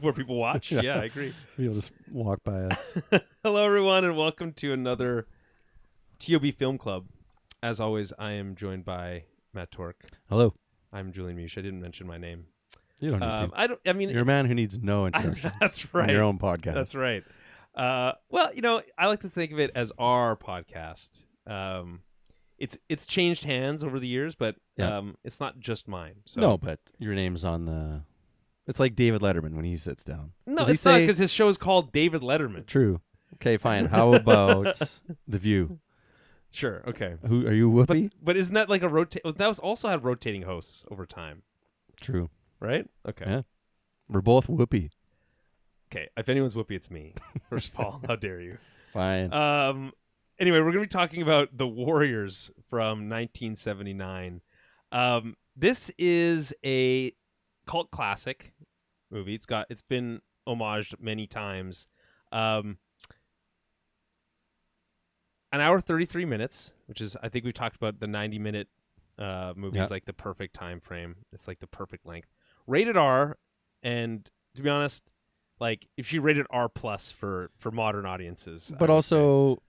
where people watch. Yeah, I agree. People just walk by us. Hello, everyone, and welcome to another ToB Film Club. As always, I am joined by Matt Torque. Hello. I'm Julian Mush. I didn't mention my name. You don't need to. I don't. I mean, You're a man who needs no introductions. That's right. On your own podcast. That's right. Well, I like to think of it as our podcast. It's changed hands over the years, but it's not just mine. So. No, but your name's on the. It's like David Letterman when he sits down. No, it's not because his show is called David Letterman. True. Okay, fine. How about The View? Sure. Okay. Who are you, Whoopi? But isn't that like a that was also had rotating hosts over time? True. Right. Okay. Yeah. We're both Whoopi. Okay. If anyone's Whoopi, it's me. First of all, how dare you? Fine. Anyway, we're going to be talking about The Warriors from 1979. This is a cult classic movie. It's been homaged many times. An hour 33 minutes, which is, I think we talked about the 90-minute movie is like the perfect time frame. It's like the perfect length. Rated R, and to be honest, like if she rated R plus for modern audiences, but also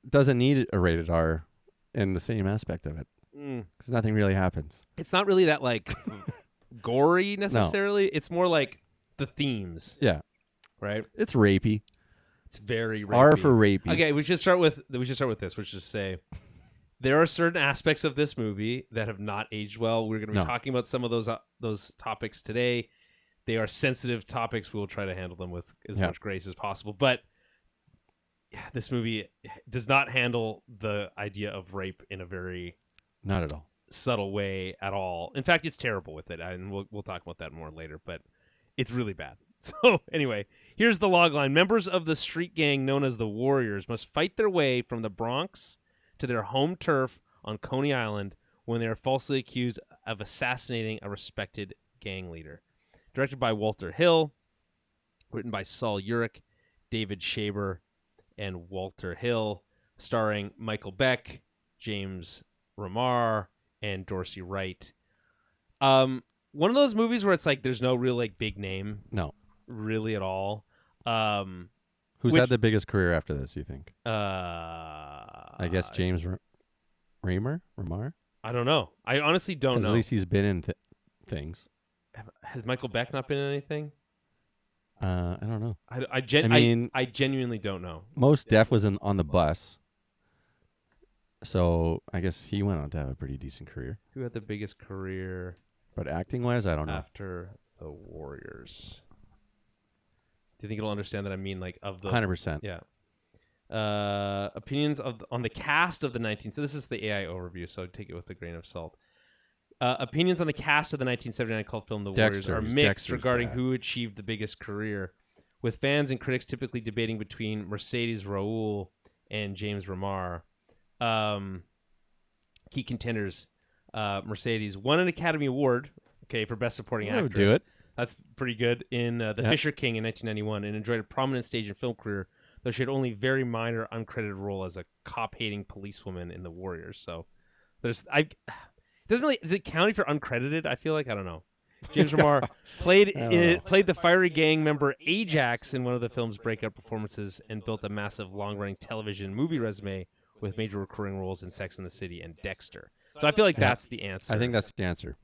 doesn't need a rated R in the same aspect of it because nothing really happens. It's not really that like gory necessarily. No. It's more like the themes. Yeah, right. It's rapey. It's very rapey. R for rapey. Okay, we should start with this. Which is say there are certain aspects of this movie that have not aged well. We're going to be talking about some of those topics today. They are sensitive topics. We will try to handle them with as much grace as possible. But this movie does not handle the idea of rape in a very not at all subtle way at all. In fact, it's terrible with it, and we'll talk about that more later. But it's really bad. So anyway, here's the logline. Members of the street gang known as the Warriors must fight their way from the Bronx to their home turf on Coney Island when they are falsely accused of assassinating a respected gang leader. Directed by Walter Hill, written by Saul Urich, David Shaber, and Walter Hill, starring Michael Beck, James Remar, and Dorsey Wright. One of those movies where it's like there's no real like big name. No. Really at all. Who's had the biggest career after this, you think? I guess James Remar? I don't know. I honestly don't know. At least he's been in things. Has Michael Beck not been in anything? I don't know. I genuinely don't know. Most Def was on the Bus. So I guess he went on to have a pretty decent career. Who had the biggest career? But acting-wise, I don't know. After the Warriors. Do you think it'll understand that I mean like of the 100%? Yeah. Opinions on the cast of the 19. So this is the AI overview, so take it with a grain of salt. Opinions on the cast of the 1979 cult film The Warriors are mixed regarding who achieved the biggest career, with fans and critics typically debating between Mercedes Raoul and James Remar. Key contenders: Mercedes won an Academy Award, for Best Supporting Actress. Would do it. That's pretty good in The Fisher King in 1991, and enjoyed a prominent stage and film career, though she had only very minor uncredited role as a cop-hating policewoman in The Warriors. So there's is it counting for uncredited? I feel like I don't know. James Remar played the fiery gang member Ajax in one of the film's breakout performances and built a massive long-running television movie resume with major recurring roles in Sex and the City and Dexter. So I feel like that's the answer. I think that's the answer.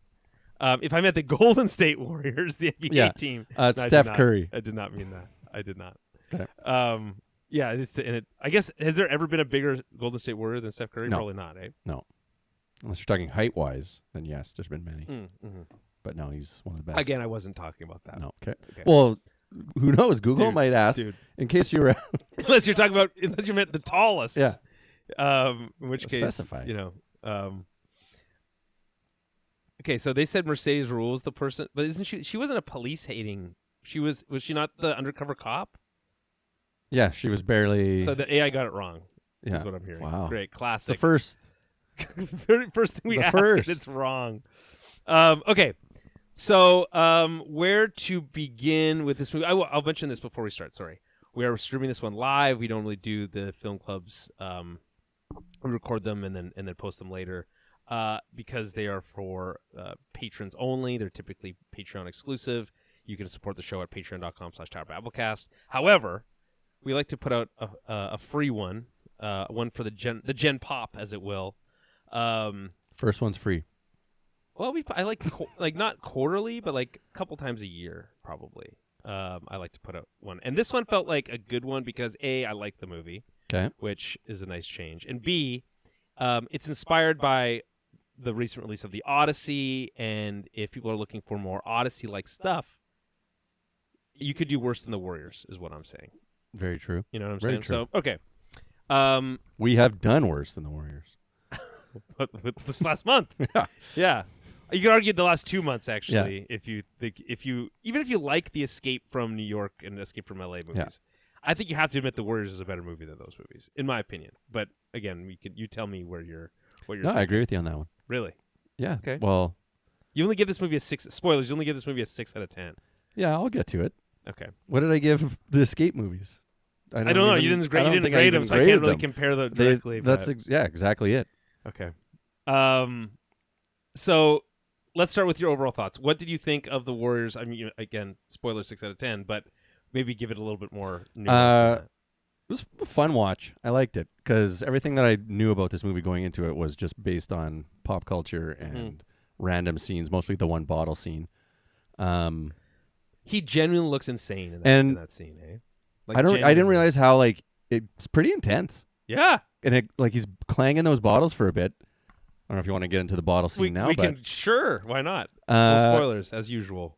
If I meant the Golden State Warriors, the NBA team, it's Steph Curry. I did not mean that. I did not. Okay. I guess has there ever been a bigger Golden State Warrior than Steph Curry? No. Probably not, eh? No. Unless you're talking height-wise, then yes, there's been many. Mm-hmm. But no, he's one of the best. Again, I wasn't talking about that. No. Okay. Well, who knows? Google might ask. In case you were unless you meant the tallest. Yeah. In which case, specify. Okay, so they said Mercedes Raoul is the person, but isn't she wasn't a police hating. Was she not the undercover cop? Yeah, she was barely. So the AI got it wrong. Yeah. Is what I'm hearing. Wow. Great. Classic. The first. Very first thing we ask, and it's wrong. Okay. So where to begin with this movie? I'll mention this before we start. Sorry. We are streaming this one live. We don't really do the film clubs. We record them and then post them later. Because they are for patrons only. They're typically Patreon exclusive. you can support the show at patreon.com/TowerBabblecast. However, we like to put out a free one, one for the Gen Pop, as it will. First one's free. Well, I like not quarterly, but like a couple times a year, probably. I like to put out one, and this one felt like a good one because A, I like the movie, which is a nice change, and B, it's inspired by the recent release of the Odyssey, and if people are looking for more Odyssey-like stuff, you could do worse than the Warriors, is what I'm saying. Very true. You know what I'm Very saying? true. So, okay. We have done worse than the Warriors. But this last month. Yeah. You could argue the last 2 months, actually, if you even if you like the Escape from New York and Escape from LA movies. I think you have to admit the Warriors is a better movie than those movies, in my opinion. But again, you tell me what you're No, I agree with you on that one. Really? Yeah. Okay. Well, you only give this movie a 6. Spoilers. You only give this movie a 6 out of 10. Yeah, I'll get to it. Okay. What did I give the Escape movies? I don't know. You didn't grade them, so I can't really compare them directly. That's exactly it. Okay. So let's start with your overall thoughts. What did you think of the Warriors? I mean, again, spoiler 6 out of 10, but maybe give it a little bit more nuance. It was a fun watch. I liked it because everything that I knew about this movie going into it was just based on pop culture and random scenes, mostly the one bottle scene. He genuinely looks insane in that scene, eh? Like, I didn't realize how like it's pretty intense. Yeah. And he's clanging those bottles for a bit. I don't know if you want to get into the bottle scene now. We can, sure. Why not? No spoilers, as usual.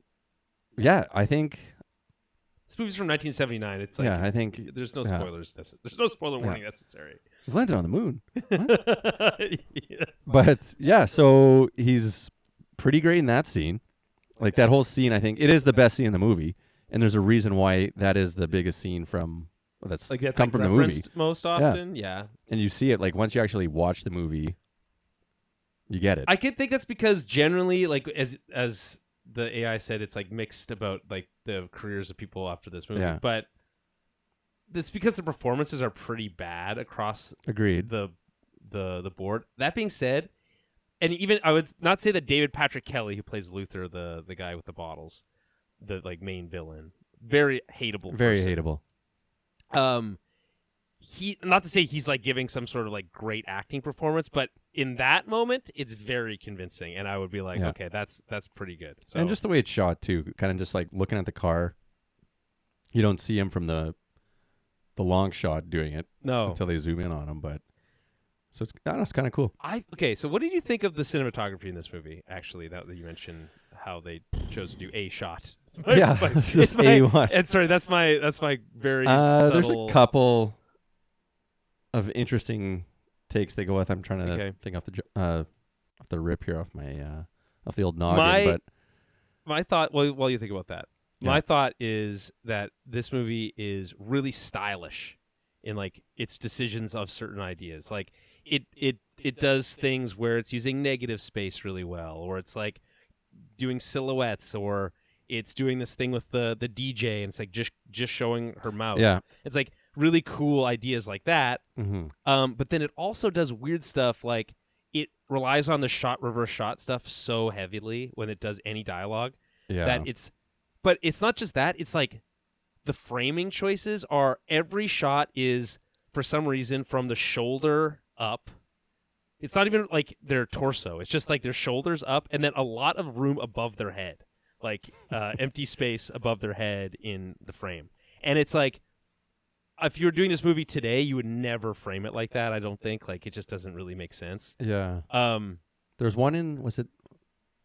Yeah, I think this movie's from 1979. It's like I think there's no spoilers. There's no spoiler warning necessary. We've landed on the moon. But yeah, so he's pretty great in that scene. Like that whole scene, I think it is the best scene in the movie, and there's a reason why that is the biggest scene from that's come from the movie most often. Yeah, and you see it like once you actually watch the movie, you get it. I could think that's because generally, like as the AI said, it's like mixed about like the careers of people after this movie, but it's because the performances are pretty bad across the board. That being said. And even I would not say that David Patrick Kelly, who plays Luther, the guy with the bottles, the like main villain, very hateable. Very person. hateable. He not to say he's like giving some sort of like great acting performance, but in that moment, it's very convincing, and I would be like, okay, that's pretty good. So, and just the way it's shot too, kind of just like looking at the car. You don't see him from the long shot doing it, until they zoom in on him, but. So it's kind of cool. So what did you think of the cinematography in this movie? Actually, that you mentioned how they chose to do a shot. Just A1. And sorry, that's my very subtle. There's a couple of interesting takes they go with. I'm trying to think off the rip here off the old noggin. But my thought, while you think about that, my thought is that this movie is really stylish in like its decisions of certain ideas, like. It does things where it's using negative space really well, or it's like doing silhouettes, or it's doing this thing with the DJ and it's like just showing her mouth. Yeah, it's like really cool ideas like that. Mm-hmm. But then it also does weird stuff like it relies on the reverse shot stuff so heavily when it does any dialogue that but it's not just that. It's like the framing choices are every shot is for some reason from the shoulder up. It's not even like their torso. It's just like their shoulders up and then a lot of room above their head. Like empty space above their head in the frame. And it's like if you were doing this movie today, you would never frame it like that, I don't think. Like it just doesn't really make sense. Yeah. There's one was it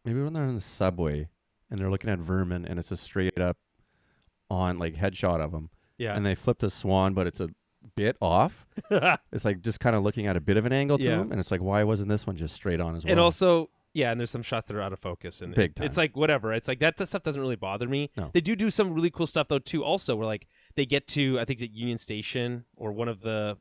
maybe when they're in the subway and they're looking at Vermin and it's a straight up on like headshot of him. Yeah. And they flipped a swan, but it's a bit off. It's like just kind of looking at a bit of an angle to him, and it's like, why wasn't this one just straight on as well? And also, and there's some shots that are out of focus, and big time. It's like whatever. It's like that stuff doesn't really bother me. No. They do some really cool stuff though too. Also, where like they get to I think it's at Union Station or one of the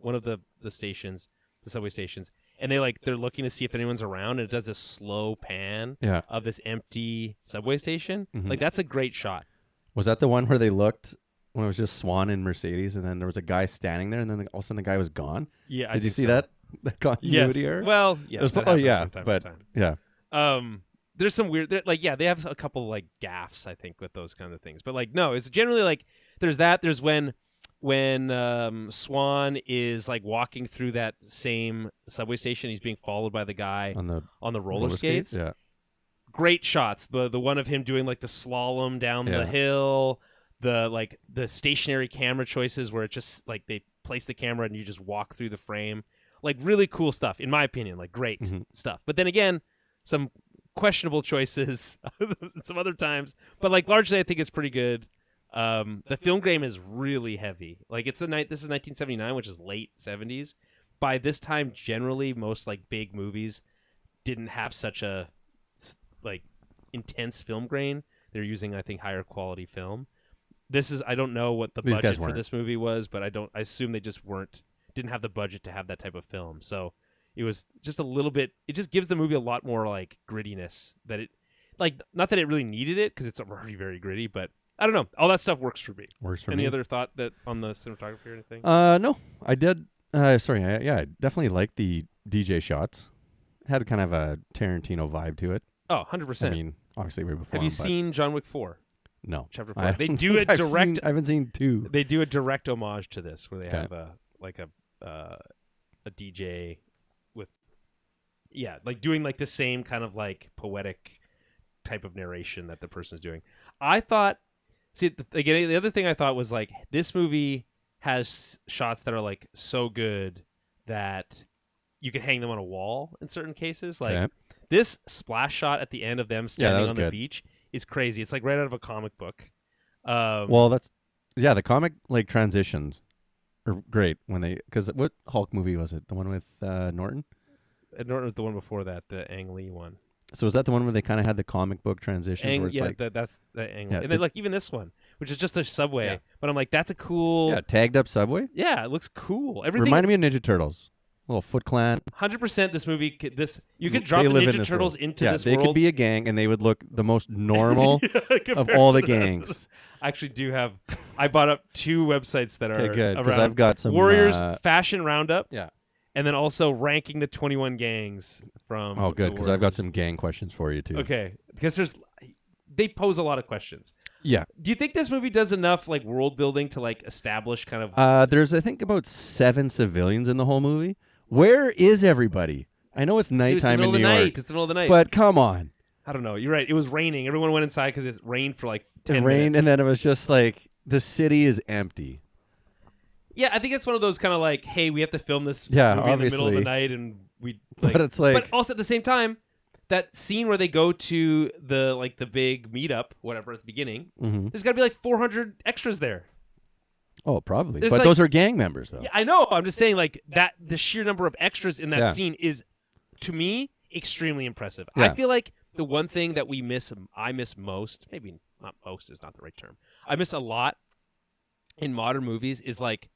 stations, the subway stations, and they're looking to see if anyone's around, and it does this slow pan of this empty subway station. Mm-hmm. Like that's a great shot. Was that the one where they looked? When it was just Swan and Mercedes, and then there was a guy standing there, and then all of a sudden the guy was gone. Yeah, did you see that continuity? Yes. Well, yeah, it was, but there's some weird, like, yeah, they have a couple like gaffes, I think, with those kind of things. But like, no, it's generally like there's that. There's when Swan is like walking through that same subway station, he's being followed by the guy on the roller skates. Yeah. Great shots. The one of him doing like the slalom down the hill, the stationary camera choices where it just like they place the camera and you just walk through the frame. Like really cool stuff, in my opinion. Like great stuff. But then again, some questionable choices some other times. But like largely, I think it's pretty good. The film grain is really heavy. Like this is 1979, which is late 70s. By this time, generally, most like big movies didn't have such a like intense film grain. They're using, I think, higher quality film. I don't know what the budget for this movie was, but I assume they just didn't have the budget to have that type of film. So it was just a little bit, it just gives the movie a lot more like grittiness that it, like, not that it really needed it because it's already very gritty, but I don't know. All that stuff works for me. Any other thought that on the cinematography or anything? No, I did. Sorry. I definitely liked the DJ shots. Had kind of a Tarantino vibe to it. Oh, 100%. I mean, obviously way before. Have you seen John Wick 4? No. Chapter 4. They do a direct. I haven't seen 2. They do a direct homage to this where they have a DJ with, like doing like the same kind of like poetic type of narration that the person's doing. I thought, again, the other thing I thought was like this movie has shots that are like so good that you can hang them on a wall in certain cases. Like this splash shot at the end of them standing on the beach is crazy. It's like right out of a comic book. Well, the comic like transitions are great because what Hulk movie was it? The one with Norton? Norton was the one before that, the Ang Lee one. So is that the one where they kind of had the comic book transitions? Where it's that's the Ang Lee. And then like even this one, which is just a subway. Yeah. But I'm like, that's a cool... tagged up subway? Yeah, it looks cool. Everything reminded me of Ninja Turtles. Little Foot Clan. 100% this movie, you could drop the Ninja Turtles into this world. Yeah, they could be a gang, and they would look the most normal of all the gangs. I actually do have... I bought up 2 websites that are good, around. I've got some... Warriors Fashion Roundup. Yeah. And then also ranking the 21 gangs from... Oh, good, because I've got some gang questions for you, too. Okay, because they pose a lot of questions. Yeah. Do you think this movie does enough like world building to like establish kind of... There's, I think, about 7 civilians in the whole movie. Where is everybody? I know it's nighttime in New York. It's the middle of the night. But come on. I don't know. You're right. It was raining. Everyone went inside because it rained for like 10 minutes. It rained, and then it was just like, the city is empty. Yeah, I think it's one of those kind of like, hey, we have to film this movie in the middle of the night, and we... Like, but it's like... But also at the same time, that scene where they go to the big meetup, whatever, at the beginning, there's got to be like 400 extras there. Oh, probably. There's but like, those are gang members, though. Yeah, I know. I'm just saying, like, that the sheer number of extras in that scene is, to me, extremely impressive. Yeah. I feel like the one thing that I miss most, maybe not most is not the right term, I miss a lot in modern movies is, like,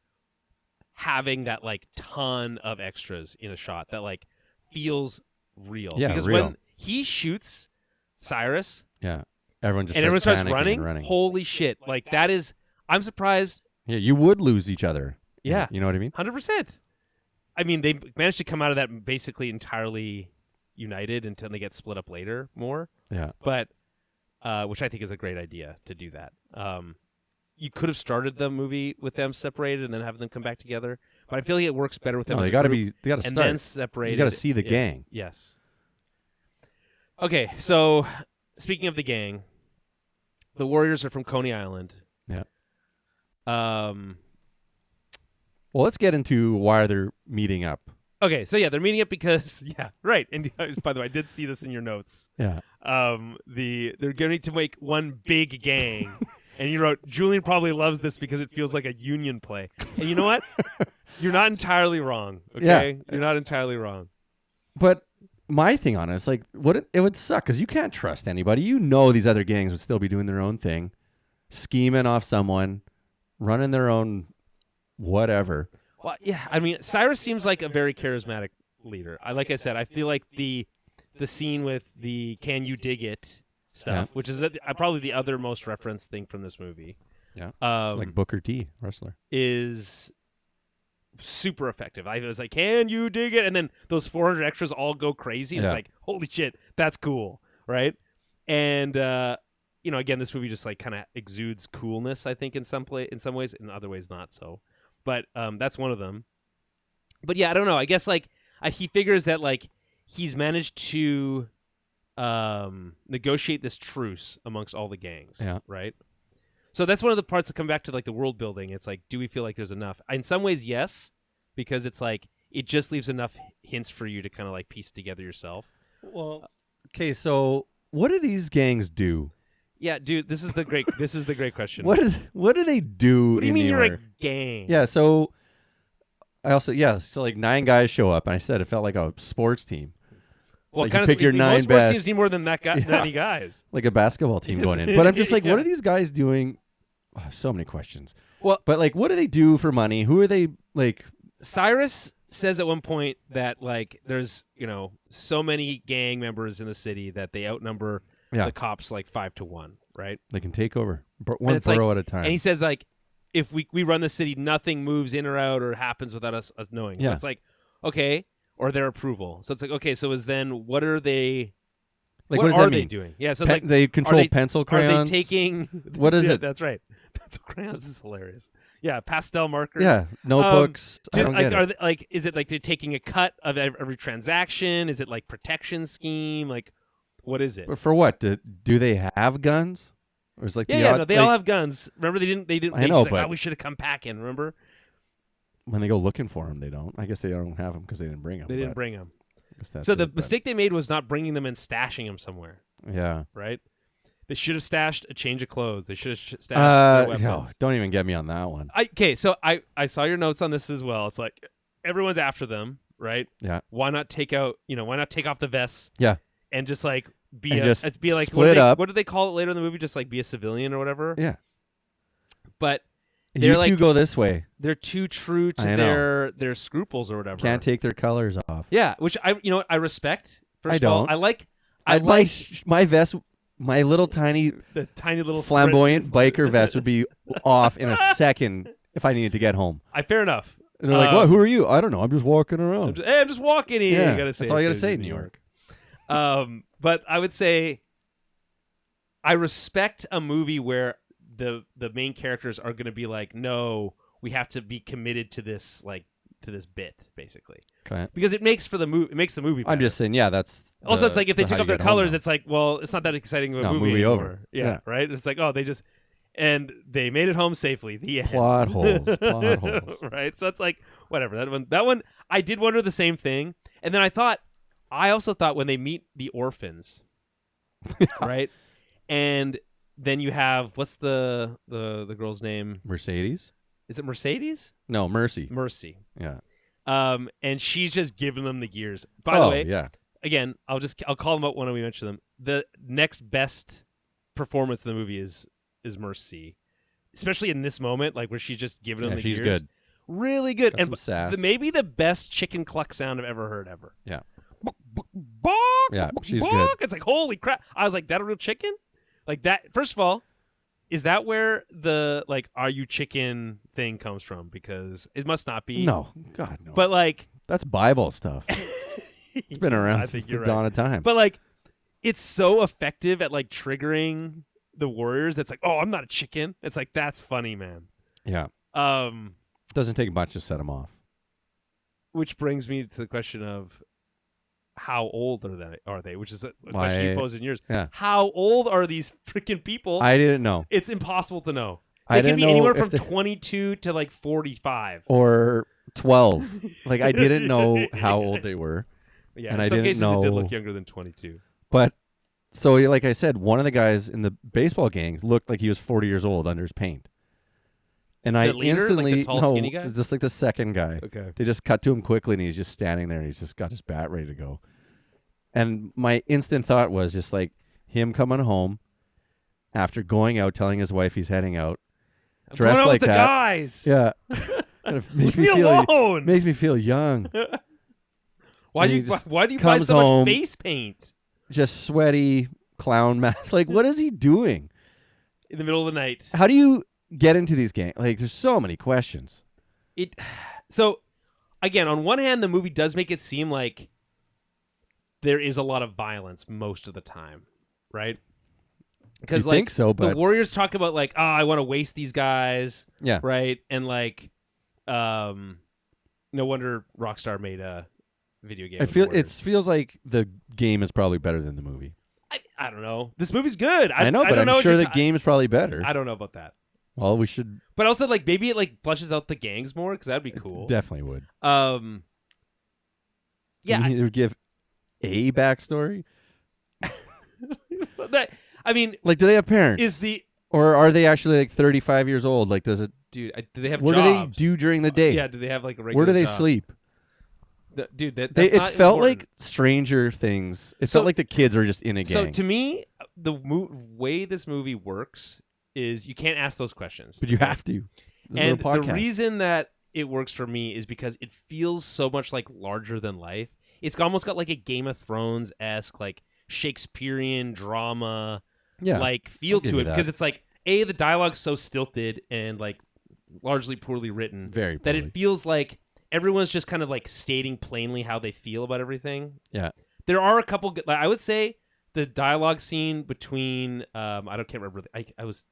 having that, like, ton of extras in a shot that, like, feels real. Yeah, because real. when he shoots Cyrus... Yeah. Everyone starts running. Holy shit. Like, that is... I'm surprised... Yeah, you would lose each other. Yeah. You know what I mean? 100%. I mean, they managed to come out of that basically entirely united until they get split up later more. Yeah. But, which I think is a great idea to do that. You could have started the movie with them separated and then have them come back together. But I feel like it works better with them as they a got to group be, they got to and start. then separated. You got to see the gang. Yes. Okay, so speaking of the gang, the Warriors are from Coney Island. Yeah. Well, let's get into why they're meeting up. Okay, so they're meeting up because right. And by the way, I did see this in your notes. Yeah. They're going to make one big gang, and you wrote Julian probably loves this because it feels like a union play. And you know what? You're not entirely wrong. Okay, Yeah. You're not entirely wrong. But my thing on it is like, it would suck because you can't trust anybody. You know, these other gangs would still be doing their own thing, scheming off someone, running their own whatever. Well, yeah, I mean, Cyrus seems like a very charismatic leader. Like I said, I feel like the scene with the "Can you dig it" stuff, which is probably the other most referenced thing from this movie. Yeah, it's like Booker T, wrestler, is super effective. I was like, "Can you dig it?" And then those 400 extras all go crazy. And it's like, holy shit, that's cool. right? And again, this movie just like kind of exudes coolness, I think, in some ways, in other ways not so. But that's one of them. But yeah, I don't know. I guess like he figures that like he's managed to negotiate this truce amongst all the gangs, right? So that's one of the parts that come back to like the world building. It's like, do we feel like there's enough? In some ways, yes, because it's like it just leaves enough hints for you to kind of like piece it together yourself. Well, okay, so what do these gangs do? Yeah, dude, this is the great question. What do they do? What do you mean you're a gang? Yeah, so so like 9 guys show up, and I said it felt like a sports team. Well, like kind you of pick your 9 most sports best. teams need more than that many guys. Like a basketball team going in. But I'm just like, Yeah. what are these guys doing? Oh, so many questions. Well, but like, what do they do for money? Who are they like? Cyrus says at one point that like there's so many gang members in the city that they outnumber the cops like 5 to 1, right? They can take over one borough at a time. And he says like, if we run the city, nothing moves in or out or happens without us knowing. So it's like, okay, or their approval. So it's like, okay, so what are they? Like, what are they doing? Yeah, so it's like they control pencil crayons. Are they taking? What is it? That's right. Pencil crayons is hilarious. Yeah, pastel markers. Yeah, notebooks. I don't get it. Is it like they're taking a cut of every transaction? Is it like protection scheme? Like, what is it? But for what? Do they have guns? Or is like they all have guns. Remember, they didn't. I know, but like, we should have come packing. Remember? When they go looking for them, they don't. I guess they don't have them because they didn't bring them. They didn't bring them. So the mistake they made was not bringing them and stashing them somewhere. Yeah. Right? They should have stashed a change of clothes. They should have stashed weapons. Don't even get me on that one. So I saw your notes on this as well. It's like everyone's after them, right? Yeah. Why not take off the vests? Yeah. And just like split up. What do they call it later in the movie? Just like be a civilian or whatever. Yeah. But you two go this way. They're too true to their scruples or whatever. Can't take their colors off. Yeah, which I respect. First of all, I like my vest, my little tiny flamboyant biker vest would be off in a second if I needed to get home. Fair enough. And they're like, "What? Who are you?" I don't know. I'm just walking around. I'm just walking in. Yeah, you gotta say that's all you gotta say in New York. But I would say I respect a movie where the main characters are going to be like, no, we have to be committed to this bit, basically. Okay. Because it makes the movie better. I'm just saying, that's also it's like if they took off their colors, it's like, well, it's not that exciting of a movie anymore. Over. Yeah, right. It's like, oh, and they made it home safely. The end. Plot holes. Right. So it's like whatever. That one I did wonder the same thing, and then I also thought when they meet the orphans, right, and then you have what's the girl's name? Mercedes. Is it Mercedes? No, Mercy. Mercy. Yeah. And she's just giving them the gears. By the way, yeah. Again, I'll call them out when we mention them. The next best performance in the movie is Mercy, especially in this moment, like where she's just giving them the gears. She's good. Really good. Got and some sass. Maybe the best chicken cluck sound I've ever heard ever. Yeah. Bonk, yeah, she's bonk. good. It's like, holy crap. I was like, that a real chicken? Like that. First of all, is that where the like "Are you chicken" thing comes from? Because it must not be. No, God no. But like that's Bible stuff. It's been around since the dawn of time. But like, it's so effective at like triggering the warriors. That's like, oh, I'm not a chicken. It's like that's funny, man. Yeah. Doesn't take much to set them off. Which brings me to the question of how old are they? Which is a question you posed in yours. Yeah. How old are these freaking people? I didn't know. It's impossible to know. They can be know anywhere from 22 to like 45 or 12. Like I didn't know how old they were. Yeah, and in some I didn't cases know. it did look younger than 22. But so, like I said, one of the guys in the baseball gangs looked like he was 40 years old under his paint. And I leader, instantly, like the tall, skinny guy? just like the second guy. Okay. They just cut to him quickly, and he's just standing there, and he's just got his bat ready to go. And my instant thought was just like him coming home after going out, telling his wife he's heading out, dressed going out like with that. The guys. Yeah. And it makes Leave me alone. Makes me feel young. Why do you buy so much face paint? Just sweaty clown mask. Like, what is he doing in the middle of the night? How do you get into these gangs? Like, there's so many questions. So, again, on one hand, the movie does make it seem like there is a lot of violence most of the time, right? You Because think so, the but Warriors talk about like, oh, I want to waste these guys, yeah, right? And like, no wonder Rockstar made a video game. it feels like the game is probably better than the movie. I don't know. This movie's good. I know, but don't know I'm sure the game is probably better. I don't know about that. Well, we should. But also, like, maybe it like flushes out the gangs more because that'd be cool. Definitely would. Yeah, you give a backstory. I mean, like, do they have parents? Or are they actually like 35 years old? Like, does it? Dude, do they have what jobs? do they do during the day? Yeah, do they have like a regular Where do they job? sleep? Dude, that's it not felt important. like Stranger Things. It felt like the kids are just in a gang. So to me, the way this movie works is you can't ask those questions. But you have to. And the reason that it works for me is because it feels so much like larger than life. It's almost got like a Game of Thrones-esque, like Shakespearean drama like feel to it, because it's like the dialogue's so stilted and like largely poorly written, very that it feels like everyone's just kind of like stating plainly how they feel about everything. Yeah, there are a couple. I would say the dialogue scene between can't remember. I was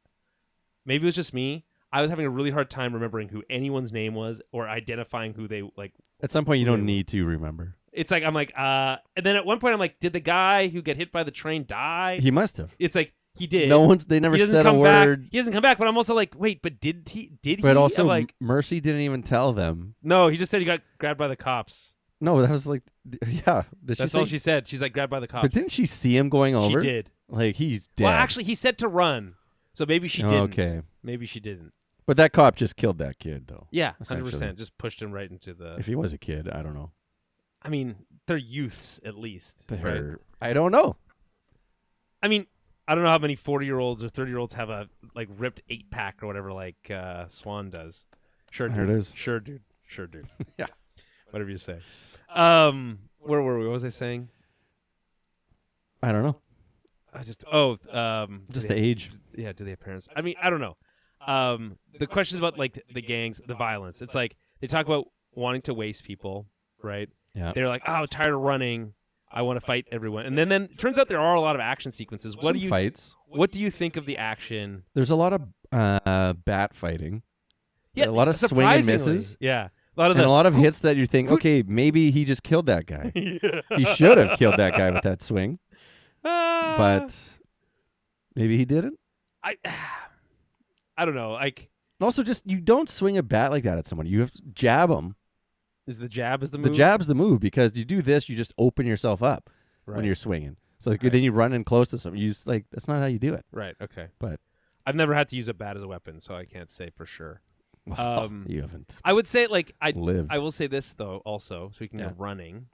maybe it was just me. I was having a really hard time remembering who anyone's name was or identifying who they like. At some point, you don't need to remember. It's like I'm like, and then at one point I'm like, did the guy who got hit by the train die? He must have. It's like he did. They never said a word. He doesn't come back, but I'm also like, wait, but did he? But also, like, Mercy didn't even tell them. No, he just said he got grabbed by the cops. No, that was like, yeah. That's all she said. She's like grabbed by the cops. But didn't she see him going over? She did. Like, he's dead. Well, actually, he said to run, so maybe she didn't. Okay. Maybe she didn't. But that cop just killed that kid, though. Yeah, 100%. Just pushed him right into the. If he was a kid, I don't know. I mean, they're youths at least. Right? I don't know. I mean, I don't know how many 40-year-olds or 30-year-olds have a like ripped 8-pack or whatever like Swan does. Sure, dude. There it is. Sure, dude. Sure, dude. Yeah. Whatever you say. Where were we? What was I saying? I don't know. Just the age. Yeah, do they have parents? I mean, I don't know. The questions about like the gangs, the violence. It's like they talk about wanting to waste people, right? Yeah. They're like, oh, tired of running. I want to fight everyone. And then it turns out there are a lot of action sequences. Fights. What do you think of the action? There's a lot of bat fighting. Yeah, a lot of swing and misses. Yeah. A lot of hits that you think, okay, maybe he just killed that guy. He should have killed that guy with that swing. But maybe he didn't. I don't know. Like, also, just you don't swing a bat like that at someone. You have to jab them. Is the jab the move? The jab's the move, because you do this, you just open yourself up when you're swinging. So then you run in close to something. You just like, that's not how you do it. Right. Okay. But I've never had to use a bat as a weapon, so I can't say for sure. You haven't. I would say like lived. I will say this though also, so we can go running.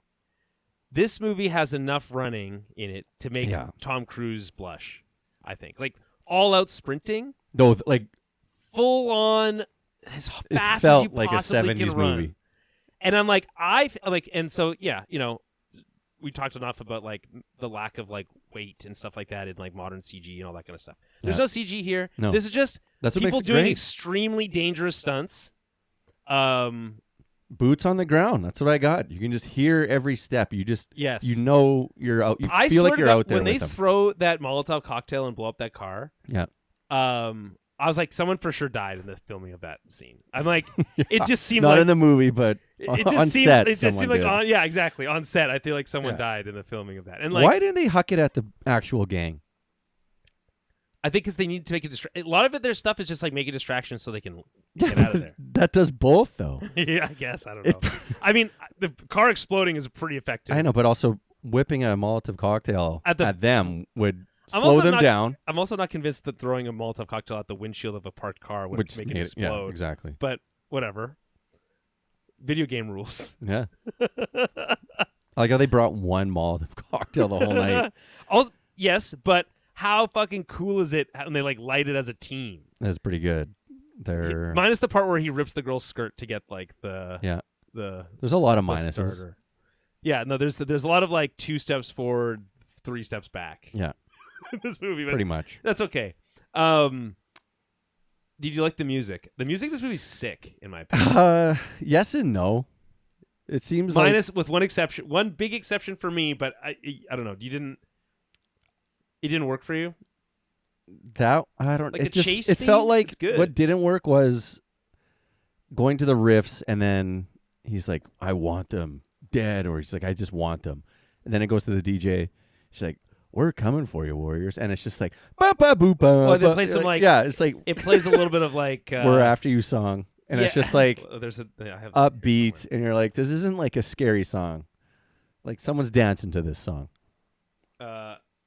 This movie has enough running in it to make Tom Cruise blush, I think. Like all out sprinting. Though, like full on as fast it felt as you like possibly a 70s can run. movie. And I'm like, and so we talked enough about like the lack of like weight and stuff like that in like modern CG and all that kind of stuff. There's no CG here. No. This is just That's what people makes it doing great. extremely dangerous stunts. Boots on the ground. That's what I got. You can just hear every step. You just you know you're out. You I feel swear like you're to God, out there when they with them. throw that Molotov cocktail and blow up that car. Yeah. I was like, someone for sure died in the filming of that scene. I'm like, it just seemed not like in the movie, but it just on seemed, set. It just seemed like did. exactly on set. I feel like someone died in the filming of that. And like, why didn't they huck it at the actual gang? I think because they need to make a lot of their stuff is just like make a distraction so they can get out of there. That does both, though. Yeah, I guess. I don't know. I mean, the car exploding is pretty effective. I know, but also whipping a Molotov cocktail at them would slow them down. I'm also not convinced that throwing a Molotov cocktail at the windshield of a parked car would make it explode. Yeah, exactly. But whatever. Video game rules. Yeah. I like how they brought one Molotov cocktail the whole night. Also, yes, but how fucking cool is it when they like light it as a team? That's pretty good. Minus the part where he rips the girl's skirt to get like there's a lot of minuses. Starter. Yeah, no, there's a lot of like 2 steps forward, 3 steps back. Yeah. This movie, but pretty much. That's okay. Did you like the music? The music in this movie's sick, in my opinion. Yes and no. It seems with one exception, one big exception for me, but I don't know. You didn't. It didn't work for you. That I don't. Like it the just chase it felt theme? like It's good. what didn't work was going to the riffs and then he's like, I want them dead, or he's like, I just want them, and then it goes to the DJ. She's like, we're coming for you, Warriors, and it's just like ba ba boop ba. Well, they ba. play some like yeah, it's like it plays a little bit of like we're after you song, and it's just like there's a I have upbeat, and you're like, this isn't like a scary song, like someone's dancing to this song.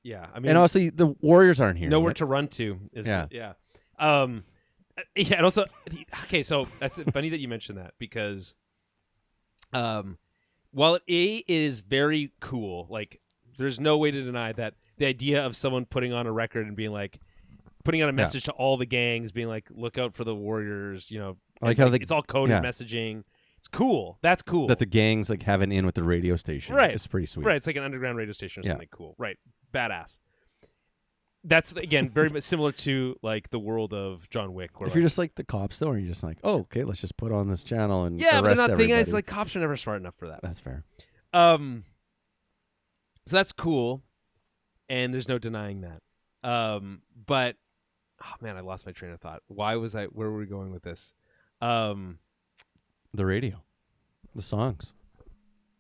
Yeah, I mean, And obviously the Warriors aren't here. nowhere to run to is Yeah. yeah. Yeah, and also okay, so that's funny that you mentioned that because while it is very cool, like there's no way to deny that the idea of someone putting on a record and being like putting out a message to all the gangs, being like, look out for the Warriors, like how it's all coded messaging. It's cool. That's cool. that the gangs like have an in with the radio station. Right. It's pretty sweet. Right, it's like an underground radio station or something cool. Right, badass. That's again very much similar to like the world of John Wick. Where If you're just like the cops, though, or you're just like, oh, okay, let's just put on this channel and yeah, but arrest they're not everybody. thing is like cops are never smart enough for that. That's fair. So that's cool, and there's no denying that. But oh man, I lost my train of thought. Where were we going with this? The radio, the songs.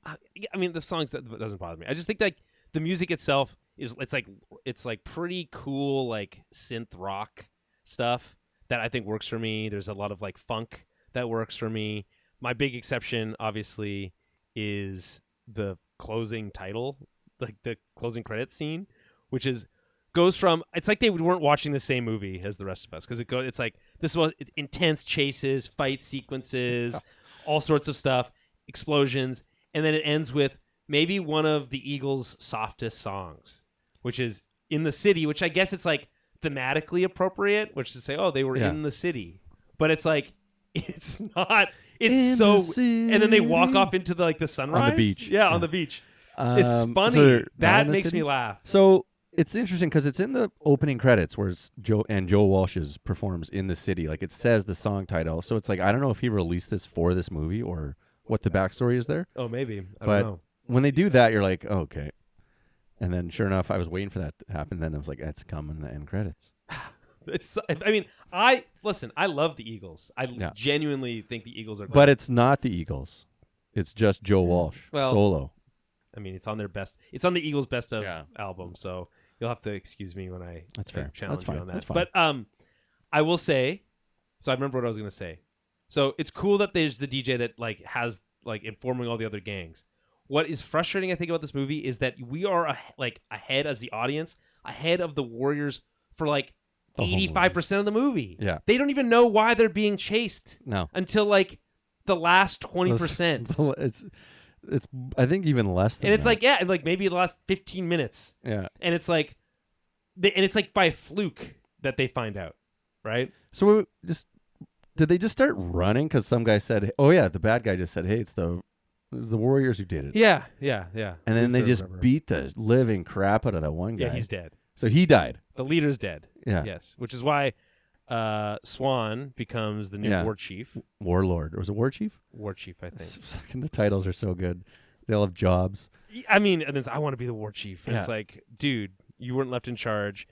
I mean, the songs doesn't bother me. I just think like the music itself it's like pretty cool, like synth rock stuff that I think works for me. There's a lot of like funk that works for me. My big exception, obviously, is the closing title, like the closing credits scene, which goes from it's like they weren't watching the same movie as the rest of us because it's like it's intense chases, fight sequences, all sorts of stuff, explosions, and then it ends with maybe one of the Eagles' softest songs, which is "In the City," which I guess it's like thematically appropriate, which is to say, oh, they were in the city, but it's like it's not. It's in so, the and then they walk off into the sunrise on the beach. Yeah, on the beach. It's funny. so That makes me laugh. So it's interesting because it's in the opening credits where it's Joe Walsh's performs in the city. Like it says the song title. So it's like, I don't know if he released this for this movie or what the backstory is there. Oh, maybe. I But don't know. when they do that, you're like, oh, okay. And then sure enough, I was waiting for that to happen. Then I was like, it's coming in the end credits. I mean, I love the Eagles. I genuinely think the Eagles are great. But it's not the Eagles. It's just Joe Walsh solo. I mean, it's on their best. It's on the Eagles' best of album. So you'll have to excuse me when I challenge you on that. That's fine. But I will say. So I remember what I was going to say. So it's cool that there's the DJ that like has like informing all the other gangs. What is frustrating, I think, about this movie is that we are ahead as the audience, ahead of the Warriors for like 85% of the movie. Yeah. They don't even know why they're being chased. No. Until like the last 20%. It's I think even less than and it's that. like like maybe the last 15 minutes. Yeah. And it's like it's like by fluke that they find out, right? So did they just start running cuz some guy said, "Oh yeah, the bad guy just said, "Hey, it was the Warriors who did it." Yeah. And then they just beat the living crap out of that one guy. Yeah, he's dead. So he died. The leader's dead. Yeah. Yes, which is why Swan becomes the new war chief. Warlord. Or was it war chief? War chief, I think. The titles are so good. They all have jobs. I mean, and then I want to be the war chief. And it's like, dude, you weren't left in charge.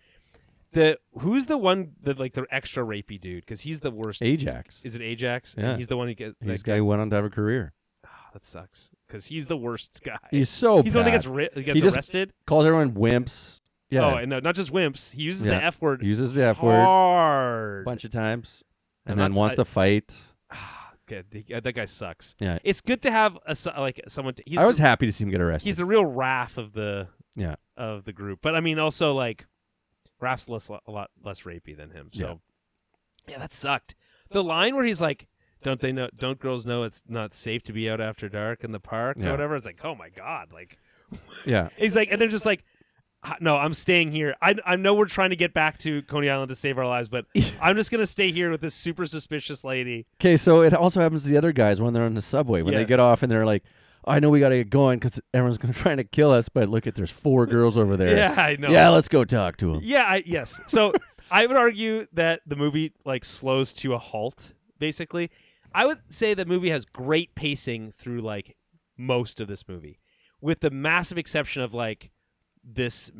Who's the one that like the extra rapey dude? Because he's the worst. Ajax. Is it Ajax? Yeah. He's the one who gets. He's the guy who went on to have a career. Oh, that sucks. Because he's the worst guy. He's so He's bad. the one that gets just arrested. Calls everyone wimps. Yeah. Oh, and no, not just wimps. He uses the F word. Uses the F word hard a bunch of times, and And then wants to fight. Good. That guy sucks. Yeah. It's good to have someone. I was happy to see him get arrested. He's the real Raph of the group. But I mean, also like Raph's a lot less rapey than him. So yeah, that sucked. The line where he's like, "Don't girls know it's not safe to be out after dark in the park or whatever?" It's like, oh my god, like. Yeah. He's like, and they're just like, no, I'm staying here. I know we're trying to get back to Coney Island to save our lives, but I'm just going to stay here with this super suspicious lady. Okay, so it also happens to the other guys when they're on the subway. When they get off and they're like, I know we got to get going because everyone's going to try to kill us, but look there's 4 girls over there. Yeah, I know. Yeah, let's go talk to them. Yeah, yes. So I would argue that the movie like slows to a halt, basically. I would say the movie has great pacing through like most of this movie, with the massive exception of like this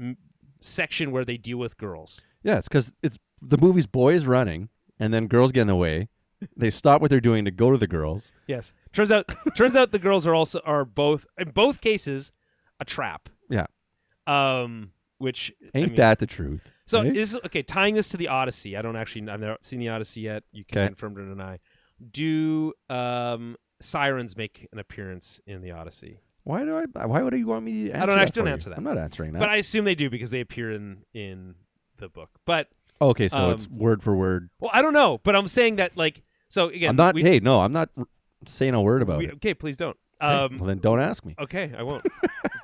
section where they deal with girls. Yeah, it's because it's the movie's boys running, and then girls get in the way. They stop what they're doing to go to the girls. Yes. Turns out the girls are both in both cases a trap. Yeah. Which Ain't that the truth? So right? is okay. Tying this to the Odyssey, I've never seen the Odyssey yet. You can confirm it or deny. Do sirens make an appearance in the Odyssey? Why would you want me to answer don't answer that. I'm not answering that. But I assume they do because they appear in the book. But okay, so it's word for word. Well, I don't know, but I'm saying that like so again. I'm not. I'm not saying a word about it. Okay, please don't. Well, then don't ask me. Okay, I won't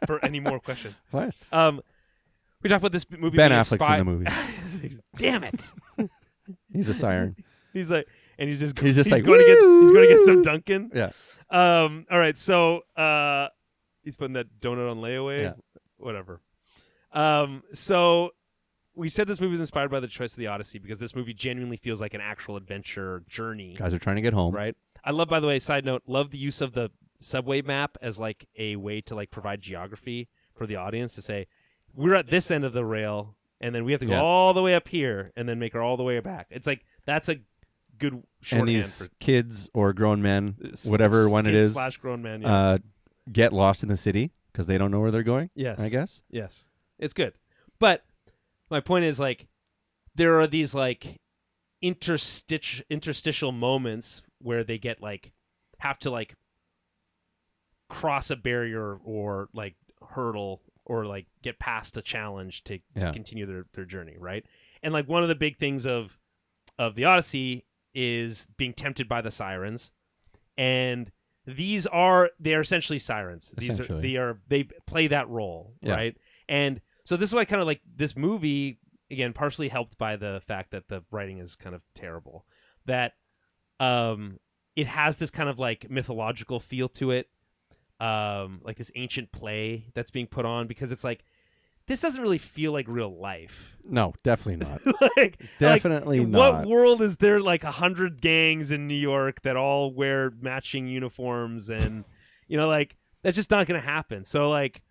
for any more questions. Fine. We talked about this movie. Ben being Affleck's in the movie. Damn it! He's a siren. He's like, and he's like, going to get some Dunkin'. Yeah. All right. So he's putting that donut on layaway. Yeah. Whatever. So we said this movie was inspired by the choice of the Odyssey because this movie genuinely feels like an actual adventure journey. Guys are trying to get home. Right. I love, by the way, side note, love the use of the subway map as like a way to like provide geography for the audience to say, we're at this end of the rail, and then we have to go all the way up here, and then make her all the way back. It's like that's a good shorthand. And these for kids or grown men, whatever one it is, / grown man, get lost in the city because they don't know where they're going. Yes, I guess. Yes, it's good. But my point is like there are these like interstitial moments where they get like have to like cross a barrier or like hurdle or like get past a challenge to continue their journey, right? And like one of the big things of the Odyssey is being tempted by the sirens, and they're essentially sirens. They play that role, right? And so this is why kind of like this movie again, partially helped by the fact that the writing is kind of terrible, that it has this kind of like mythological feel to it. Like this ancient play that's being put on because it's like this doesn't really feel like real life. No, definitely not. definitely not. What world is there like 100 gangs in New York that all wear matching uniforms and like that's just not going to happen. So like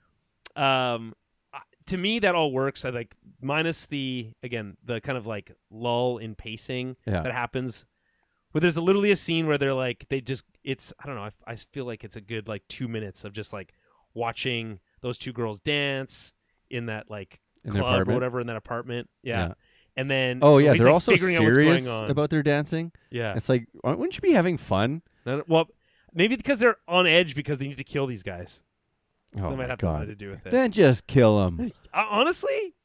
to me that all works. I like minus the kind of like lull in pacing that happens. But there's literally a scene where they're like, I don't know, I feel like it's a good like 2 minutes of just like watching those two girls dance in that like club or whatever in that apartment. Yeah. And then they're like, also figuring out what's serious going on. about their dancing. Yeah. It's like, wouldn't you be having fun? Well, maybe because they're on edge because they need to kill these guys. Oh that might have something to do with it. Then just kill them. Honestly,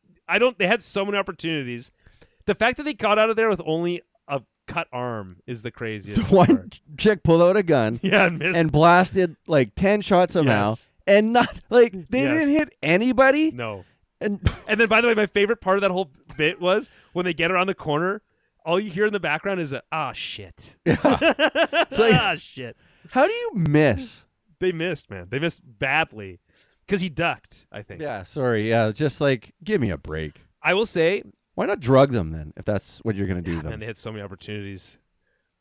they had so many opportunities. The fact that they got out of there with only a cut arm is the craziest. One chick pulled out a gun and missed and blasted like 10 shots somehow and not like they didn't hit anybody. No. And then by the way, my favorite part of that whole bit was when they get around the corner, all you hear in the background is shit. Yeah. It's like, shit. How do you miss? They missed, man. They missed badly because he ducked, I think. Yeah, sorry. Yeah, just like give me a break. I will say, why not drug them then, if that's what you're going to do them? And they had so many opportunities.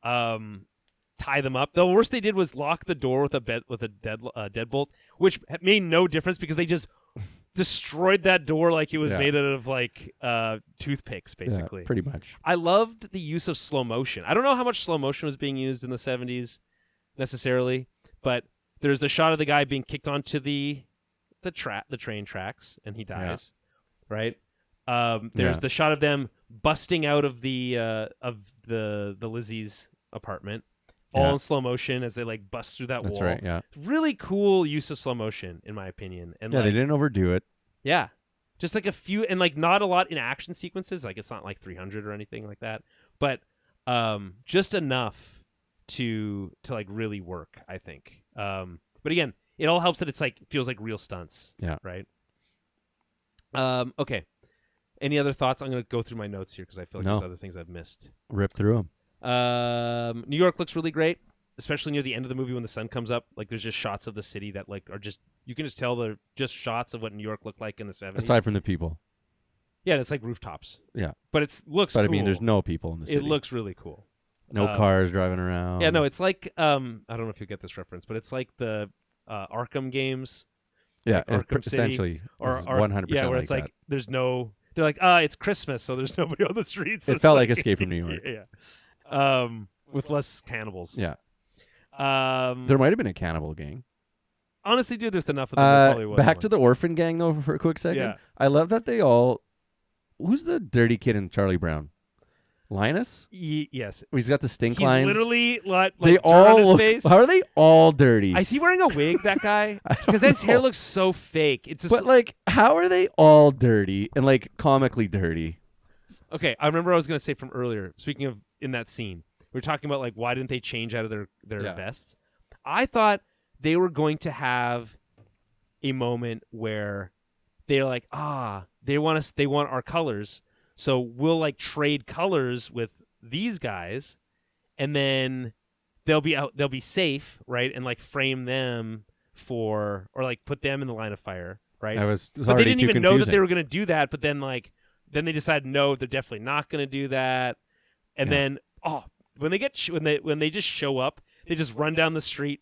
Tie them up. The worst they did was lock the door with a deadbolt, which made no difference because they just destroyed that door like it was made out of like toothpicks, basically. Yeah, pretty much. I loved the use of slow motion. I don't know how much slow motion was being used in the 70s necessarily, but there's the shot of the guy being kicked onto the train tracks and he dies, right? There's the shot of them busting out of the Lizzie's apartment, all in slow motion as they like bust through that wall. That's right. Yeah, really cool use of slow motion in my opinion. And they didn't overdo it. Yeah, just like a few and like not a lot in action sequences. Like it's not like 300 or anything like that, but just enough to like really work, I think. But again, it all helps that it's like feels like real stunts. Yeah. Right. Okay. Any other thoughts? I'm going to go through my notes here because I feel like there's other things I've missed. Rip through them. New York looks really great, especially near the end of the movie when the sun comes up. Like there's just shots of the city that like are just you can just tell they're just shots of what New York looked like in the 70s. Aside from the people. Yeah, it's like rooftops. Yeah. But looks cool. I mean, there's no people in the city. It looks really cool. No cars driving around. Yeah, no, it's like I don't know if you get this reference, but it's like the Arkham games Yeah, like Arkham City, essentially, or 100% yeah, where it's like like that. there's no. They're like, it's Christmas, so there's nobody on the streets. It felt like Escape from New York. Yeah. With less cannibals. Yeah, Um, there might have been a cannibal gang. honestly, dude, there's enough of them. There probably was Back one. to the orphan gang though for a quick second. Yeah. I love that they all. Who's the dirty kid in Charlie Brown? Linus. Yes. He's got the stink He's lines. literally like They dirt all on his look. face. How are they all dirty? Is he wearing a wig, that guy? I don't Because his hair know. looks so fake. It's just But like, how are they all dirty and like comically dirty? okay. I remember I was gonna say from earlier. Speaking of in that scene, we were talking about like why didn't they change out of their Yeah. vests? I thought they were going to have a moment where they're like, they want us. They want our colors, so we'll like trade colors with these guys, and then they'll be safe, right? And like frame them or like put them in the line of fire, right? It was But they already didn't too even know that confusing. they were going to do that. But then they decided no, they're definitely not going to do that. And Yeah. then when they just show up, they just run down the street,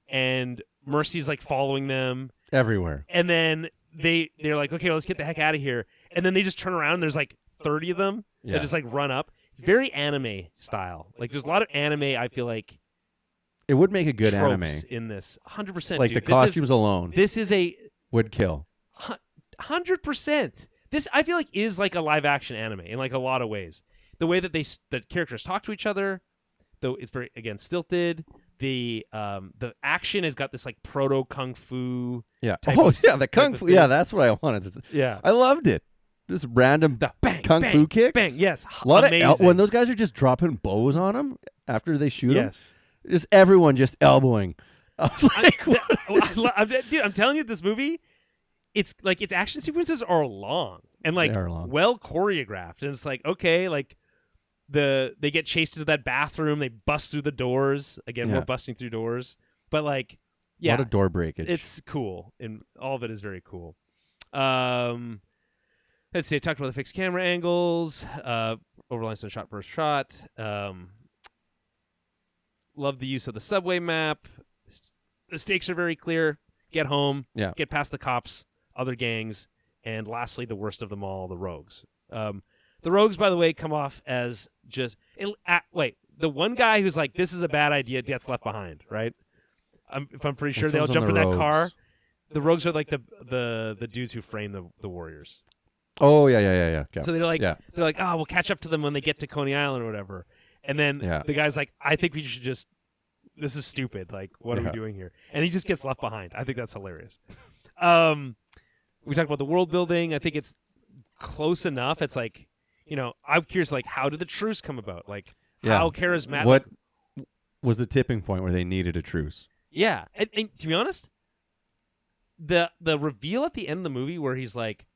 and Mercy's like following them, everywhere. and then they're like, okay, well, let's get the heck out of here. And then they just turn around, and there's like 30 of them Yeah. that just like run up. It's very anime style. Like there's a lot of anime. I feel like It would make a good anime. tropes in this. 100%. Like dude. the costumes alone This is a would kill. 100%. This I feel like is like a live action anime in like a lot of ways. The way that the characters talk to each other, though it's very again stilted. The action has got this like proto kung fu. Yeah. type Oh of- yeah, the type kung of fu. thing. Yeah, that's what I wanted. Yeah. I loved it. Just random The bang, kung bang, fu kicks. bang. Yes, A lot amazing. of when those guys are just dropping bows on them after they shoot them. yes. Just everyone just elbowing. I was like, Dude, I'm telling you, this movie, it's like its action sequences are long and like They are long. well choreographed, and it's like okay, like they get chased into that bathroom, they bust through the doors again, Yeah. more busting through doors, but like a yeah, lot of door breakage. it's cool, and all of it is very cool. Let's see, I talked about the fixed camera angles, overlines on shot per shot. Love the use of the subway map. The stakes are very clear. Get home. Yeah. Get past the cops, other gangs, and lastly, the worst of them all, the rogues. The rogues, by the way, come off as just the one guy who's like, "This is a bad idea," gets left behind, right? If I'm pretty sure Which they all one's on jump in the that rogues? car. The rogues are like the dudes who frame the warriors. Oh yeah. So they're like, Yeah. we'll catch up to them when they get to Coney Island or whatever. And then Yeah. the guy's like, I think we should just. This is stupid. Like, what are we Yeah. doing here? And he just gets left behind. I think that's hilarious. We talked about the world building. I think it's close enough. It's like, I'm curious. Like, how did the truce come about? Like, Yeah. how charismatic? What was the tipping point where they needed a truce? Yeah, and to be honest, the reveal at the end of the movie where he's like,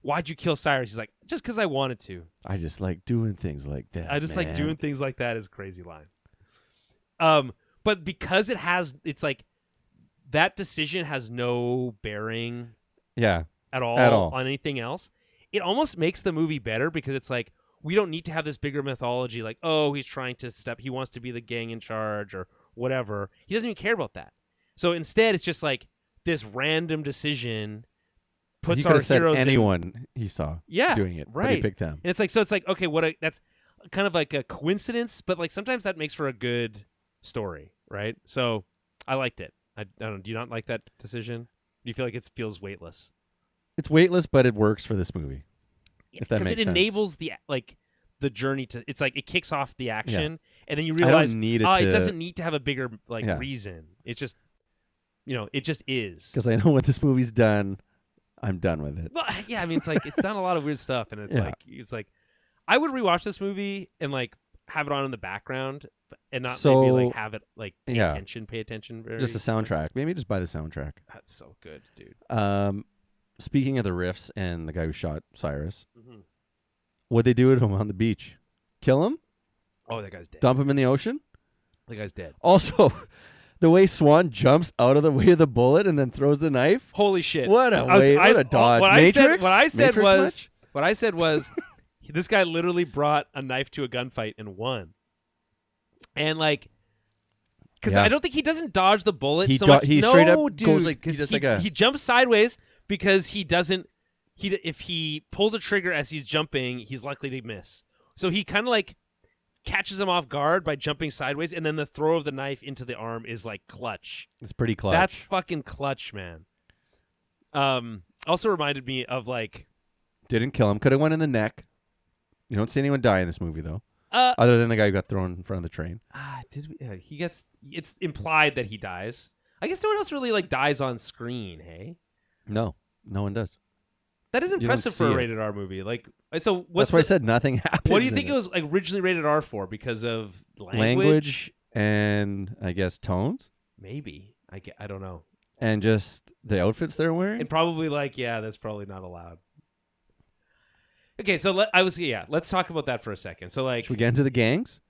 "Why'd you kill Cyrus?" He's like, "Just because I wanted to." I just like doing things like that. I just like man. doing things like that is a crazy line. But because it's like that decision has no bearing Yeah. at all on anything else. It almost makes the movie better because it's like we don't need to have this bigger mythology like, oh, he wants to be the gang in charge or whatever. He doesn't even care about that. So instead, it's just like this random decision puts he our could have said heroes anyone he saw doing it, but he right. picked them. And it's like okay, that's kind of like a coincidence, but like sometimes that makes for a good story, right? So I liked it. I don't know. Do you not like that decision? Do you feel like it feels weightless? It's weightless, but it works for this movie. If that Because makes it sense. enables the journey to. It's like it kicks off the action, and then you I realize don't need it it to, doesn't need to have a bigger Yeah. reason. It just it just is. because I know when this movie's done, I'm done with it. Well, yeah, I mean it's like it's done a lot of weird stuff, and it's Yeah. like I would rewatch this movie and like have it on in the background and not So, maybe like have it like pay yeah. attention. Very, Just the soundtrack. Maybe just buy the soundtrack. That's so good, dude. Speaking of the riffs and the guy who shot Cyrus, Mm-hmm. what'd they do to him on the beach? Kill him? Oh, that guy's dead. Dump him in the ocean? That guy's dead. Also, the way Swan jumps out of the way of the bullet and then throws the knife. Holy shit! What a dodge. What Matrix? I said Matrix was, this guy literally brought a knife to a gunfight and won. And like, Because Yeah. I don't think he doesn't dodge the bullet He so much. he no, straight up dude, goes like he 'cause does he, like a he jumps sideways because he doesn't. If he pulls the trigger as he's jumping, he's likely to miss. So he kind of like catches him off guard by jumping sideways, and then the throw of the knife into the arm is like clutch. it's pretty clutch. That's fucking clutch, man. Also reminded me of like Didn't kill him. Could have went in the neck. You don't see anyone die in this movie though, other than the guy who got thrown in front of the train. did we, he gets it's implied that he dies. I guess no one else really like dies on screen. Hey, No one does. that is don't impressive for see a it. rated R movie. Like, so what's That's why I said nothing happens. what do you in think it was like originally rated R for? Because of Language and I guess tones Maybe I don't know. and just the outfits they're wearing. And probably like that's probably not allowed. Okay, so let's talk about that for a second. So like Should we get into the gangs?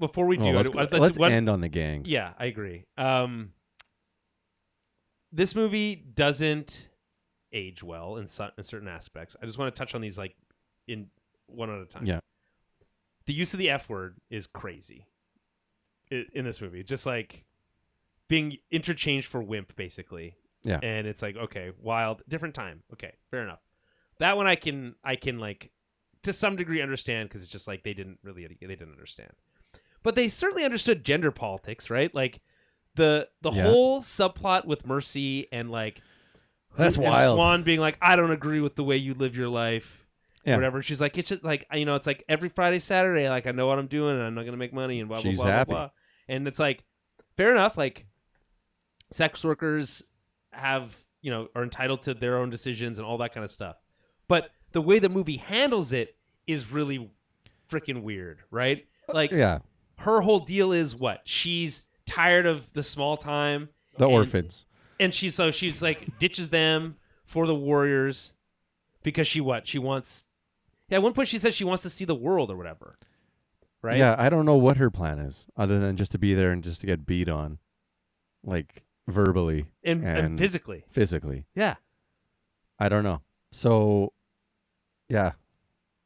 before we do, Let's end on the gangs. Yeah, I agree. This movie doesn't age well in certain aspects. I just want to touch on these like in one at a time. Yeah. The use of the F word is crazy in this movie. Just like being interchanged for wimp, basically. Yeah. And it's like, okay, wild, different time. Okay, fair enough. That one I can like to some degree understand because it's just like they didn't understand. But they certainly understood gender politics, right? Like the whole subplot with Mercy and like That's and wild. Swan being like, I don't agree with the way you live your life. Yeah. Whatever. She's like, it's just like, it's like every Friday, Saturday, like I know what I'm doing and I'm not gonna make money and blah blah She's blah blah happy. blah. And it's like, fair enough. Like, sex workers have are entitled to their own decisions and all that kind of stuff. But the way the movie handles it is really freaking weird, right? Like, Yeah. her whole deal is what? She's tired of the small time, The orphans. and she's like ditches them for the Warriors because she wants. Yeah, at one point she says she wants to see the world or whatever, right? Yeah, I don't know what her plan is other than just to be there and just to get beat on, like verbally and physically. Physically. Yeah. I don't know. So, yeah,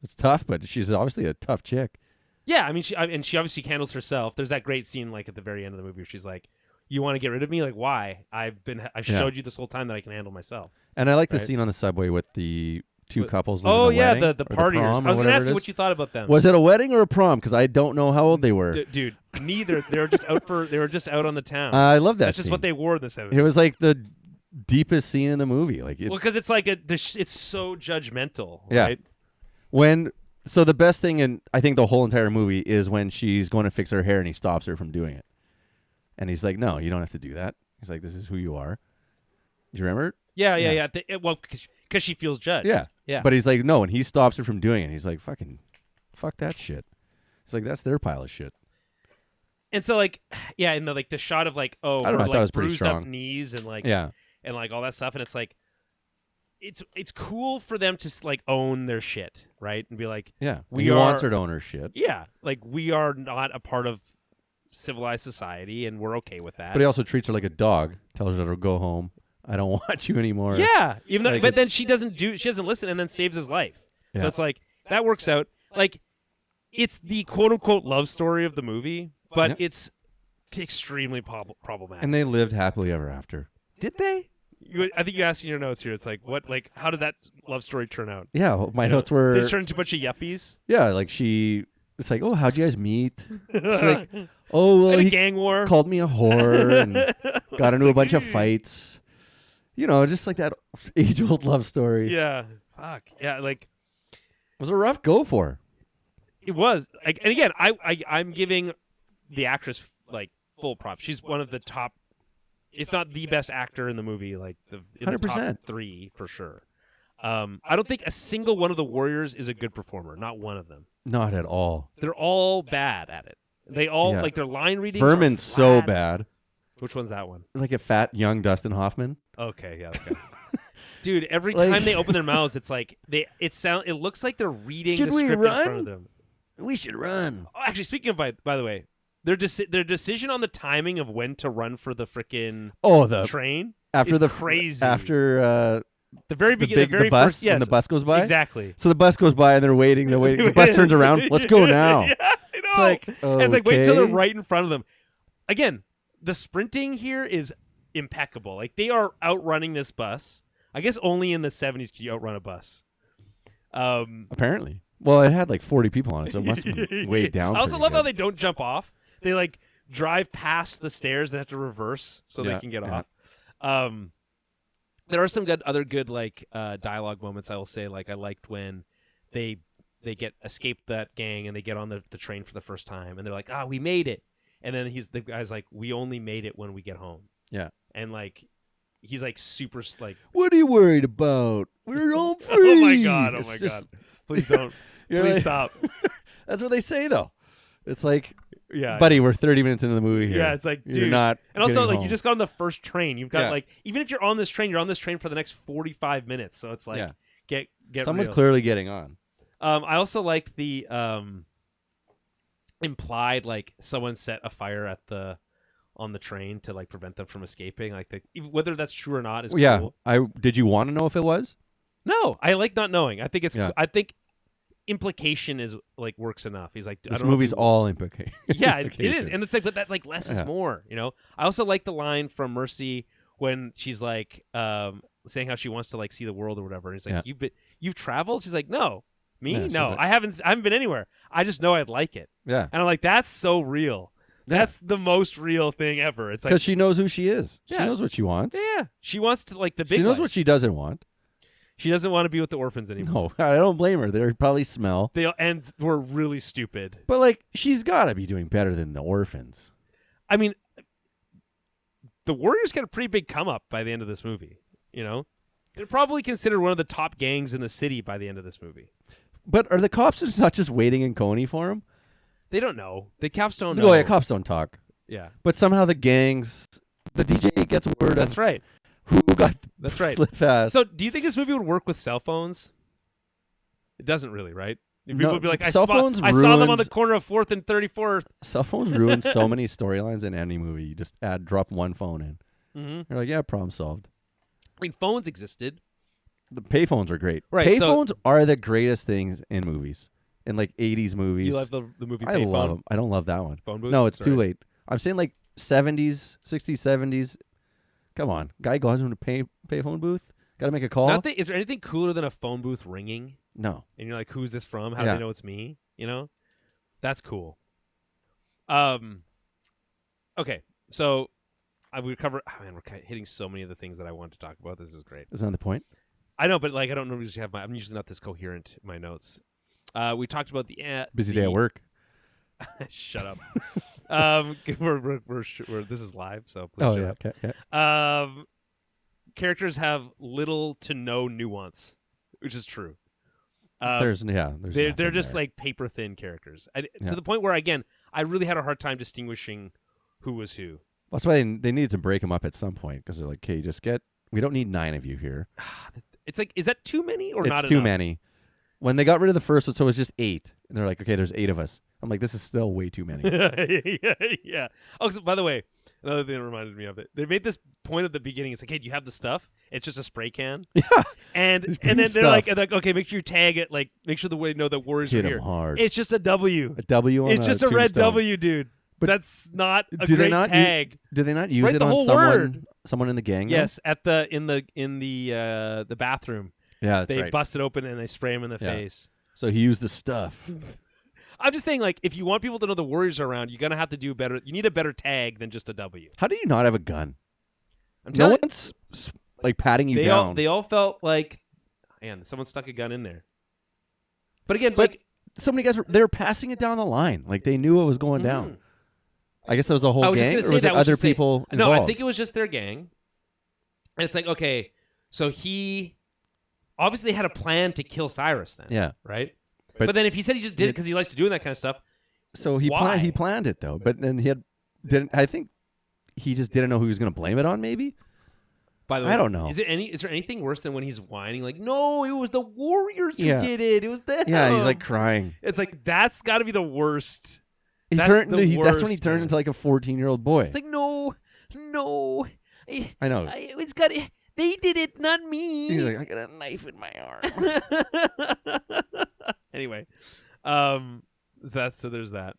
it's tough, but she's obviously a tough chick. Yeah, I mean, she obviously handles herself. There's that great scene, like at the very end of the movie, where she's like, "You want to get rid of me? Like, why? I've showed you this whole time that I can handle myself." And I like the Right. scene on the subway with the two couples. leaving Oh the yeah, wedding, the or partiers. prom I was or going to ask whatever you it what is. you thought about them. Was it a wedding or a prom? Because I don't know how old they were. Dude, neither. They were just out on the town. I love that. That's just scene. what they wore in this episode. It was like the deepest scene in the movie. Like, Well, because it's like it's so judgmental, Yeah. right? So the best thing in I think the whole entire movie is when she's going to fix her hair and he stops her from doing it, and he's like, "No, you don't have to do that." He's like, "This is who you are." Do you remember? Yeah. Well, because she feels judged. Yeah. But he's like, "No," and he stops her from doing it. He's like, fuck that shit." He's like, "That's their pile of shit." And so like, yeah, and the shot of like, I don't know, I thought it was pretty bruised up strong. knees and like, Yeah. and like all that stuff, and it's like, it's cool for them to like own their shit, right, and be like, Yeah. We he are- wants her to own her shit. yeah, like we are not a part of civilized society, and we're okay with that. But he also treats her like a dog. Tells her to go home. I don't want you anymore. Yeah, even though, Like, but then it's- she doesn't listen, and then saves his life. So Yeah. it's like that works out. Like it's the quote unquote love story of the movie, but Yeah. it's extremely problematic. And they lived happily ever after. Did they? I think you asked in your notes here. It's like what? Like how did that love story turn out? Yeah. well, my You know, notes were. They turned into a bunch of yuppies. Yeah. Like it's like, "Oh, how'd you guys meet?" She's like, "Oh, well, And a he gang war. called me a whore and got into a like, bunch of "Ew." fights." Just like that age-old love story. Yeah. Fuck. Yeah. Like It was a rough go for her. it was. Like, and again, I'm giving the actress like full props. She's one of the top, if not the best actor in the movie. Like in the top 100%. 3 for sure. I don't think a single one of the Warriors is a good performer. Not one of them. Not at all. They're all bad at it. They all Yeah. like their line readings. Vermin's are so flat. bad. Which one's that one? Like a fat young Dustin Hoffman. Okay, yeah, okay. Dude, every Like- time they open their mouths, it's like it looks like they're reading Should the we script in front run? of them. We should run. Oh, actually, speaking of by the way, their decision on the timing of when to run for the freaking Oh, the train after is the crazy. after the very the beginning, big the very the bus first, yes, when the bus goes by. exactly. So the bus goes by and they're waiting. The bus turns around. Let's go now. Yeah, I know. It's like, And it's like wait until they're okay. right in front of them. again, the sprinting here is impeccable. Like they are outrunning this bus. I guess only in the 70s could you outrun a bus. Apparently. Well, it had like 40 people on it, so it must have been weighed down. I also pretty love good. how they don't jump off. They like drive past the stairs and have to reverse so they can get off. There are some other good like dialogue moments. I will say, like I liked when they escape that gang and they get on the train for the first time and they're like, we made it. And then the guy's like, we only made it when we get home. Yeah. And like he's like super like, what are you worried about? We're all free. oh my god, god. Please don't. Please stop. That's what they say though. It's like, yeah, buddy, we're 30 minutes into the movie here. Yeah, it's like, dude. You're not. And also, like, home. you just got on the first train. You've got like, even if you're on this train, you're on this train for the next 45 minutes. So it's like, get someone's real. clearly getting on. I also like the implied like someone set a fire on the train to like prevent them from escaping. Like whether that's true or not is cool. Did you want to know if it was? No, I like not knowing. I think it's. I think implication is like works enough. He's like, this movie's all implication. Yeah, it is, and it's like, but that like less is more. You know. I also like the line from Mercy when she's like saying how she wants to like see the world or whatever. And he's like, you've traveled. She's like, no. Me? Yeah, no, like, I haven't been anywhere. I just know I'd like it. Yeah. And I'm like, that's so real. Yeah. That's the most real thing ever. It's like, because she knows who she is. She Yeah. knows what she wants. yeah, she wants to like the big She knows life. what she doesn't want. She doesn't want to be with the orphans anymore. No, I don't blame her. They probably smell. And we're really stupid. But like, she's got to be doing better than the orphans. I mean, the Warriors get a pretty big come up by the end of this movie. You know, they're probably considered one of the top gangs in the city by the end of this movie. But are the cops just not just waiting in Coney for him? They don't know. The cops don't know. Oh, yeah, cops don't talk. Yeah. But somehow the gangs, the DJ gets word That's of right. who got That's right. slip fast. So, do you think this movie would work with cell phones? It doesn't really, right? People No, would be like, I cell saw phones them on the ruins- corner of 4th and 34th. Cell phones ruin so many storylines in any movie. You just drop one phone in. Mm-hmm. You're like, yeah, problem solved. I mean, phones existed. The payphones are great. Right, Payphones are the greatest things in movies. In like 80s movies. You love the movie I Payphone? love them. I don't love that one. Phone booth? No, it's Sorry. too late. I'm saying like 70s, 60s, 70s. Come on. Guy goes into a payphone booth. Got to make a call. Is there anything cooler than a phone booth ringing? No. And you're like, who's this from? How do they know it's me? You know? That's cool. Okay, so we cover. Oh man, we're hitting so many of the things that I want to talk about. This is great. Isn't that the point? I know, but like I don't usually have I'm usually not this coherent in my notes. We talked about the Busy day at work. Shut up. We're this is live, so please. Oh, shut yeah. up. Okay. Yeah. Characters have little to no nuance, which is true. There's they're nothing just there. like paper thin characters Yeah. to the point where again I really had a hard time distinguishing who was who. That's why they needed to break them up at some point because they're like, okay, we don't need 9 of you here. It's like, is that too many or It's not too enough? many. When they got rid of the first one, so it was just 8. And they're like, okay, there's 8 of us. I'm like, this is still way too many. yeah. Oh, so by the way, another thing that reminded me of it. They made this point at the beginning. It's like, hey, do you have the stuff? It's just a spray can. Yeah. And Just then bring they're like, stuff. okay, make sure you tag it. Like, make sure the way know that Warriors Hit are 'em here. hard. It's just a W. A W on It's just a red tombstone. W, dude. But that's not a do they great not tag. Do they not use Write it the on whole someone? word. Someone in the gang? though? Yes, at in the bathroom. Yeah, that's They right. bust it open and they spray him in the Yeah. face. So he used the stuff. I'm just saying, like, if you want people to know the Warriors are around, you're gonna have to do better. You need a better tag than just a W. How do you not have a gun? I'm No telling one's like patting you they down. all they all felt like, man, someone stuck a gun in there. But again, But like, so many guys they were passing it down the line. Like they knew what was going down. I guess that was the whole I was just gang, gonna or say was that. it I was other just saying- people No, involved? I think it was just their gang. And it's like, okay, so he obviously had a plan to kill Cyrus then. Yeah. Right? But- But then if he said he just did it because he likes to do that kind of stuff, So he Why? planned it though, but then I think he just didn't know who he was going to blame it on. Maybe by the way, I don't know. Is there anything worse than when he's whining like, no, it was the Warriors who Yeah. did it. It was them. yeah, he's like crying. It's like that's got to be the worst. He That's turned. the That's when he worst, turned man. into like a 14-year-old boy. It's like no. I know. It's got. They did it, not me. He's like, I got a knife in my arm. Anyway, there's that.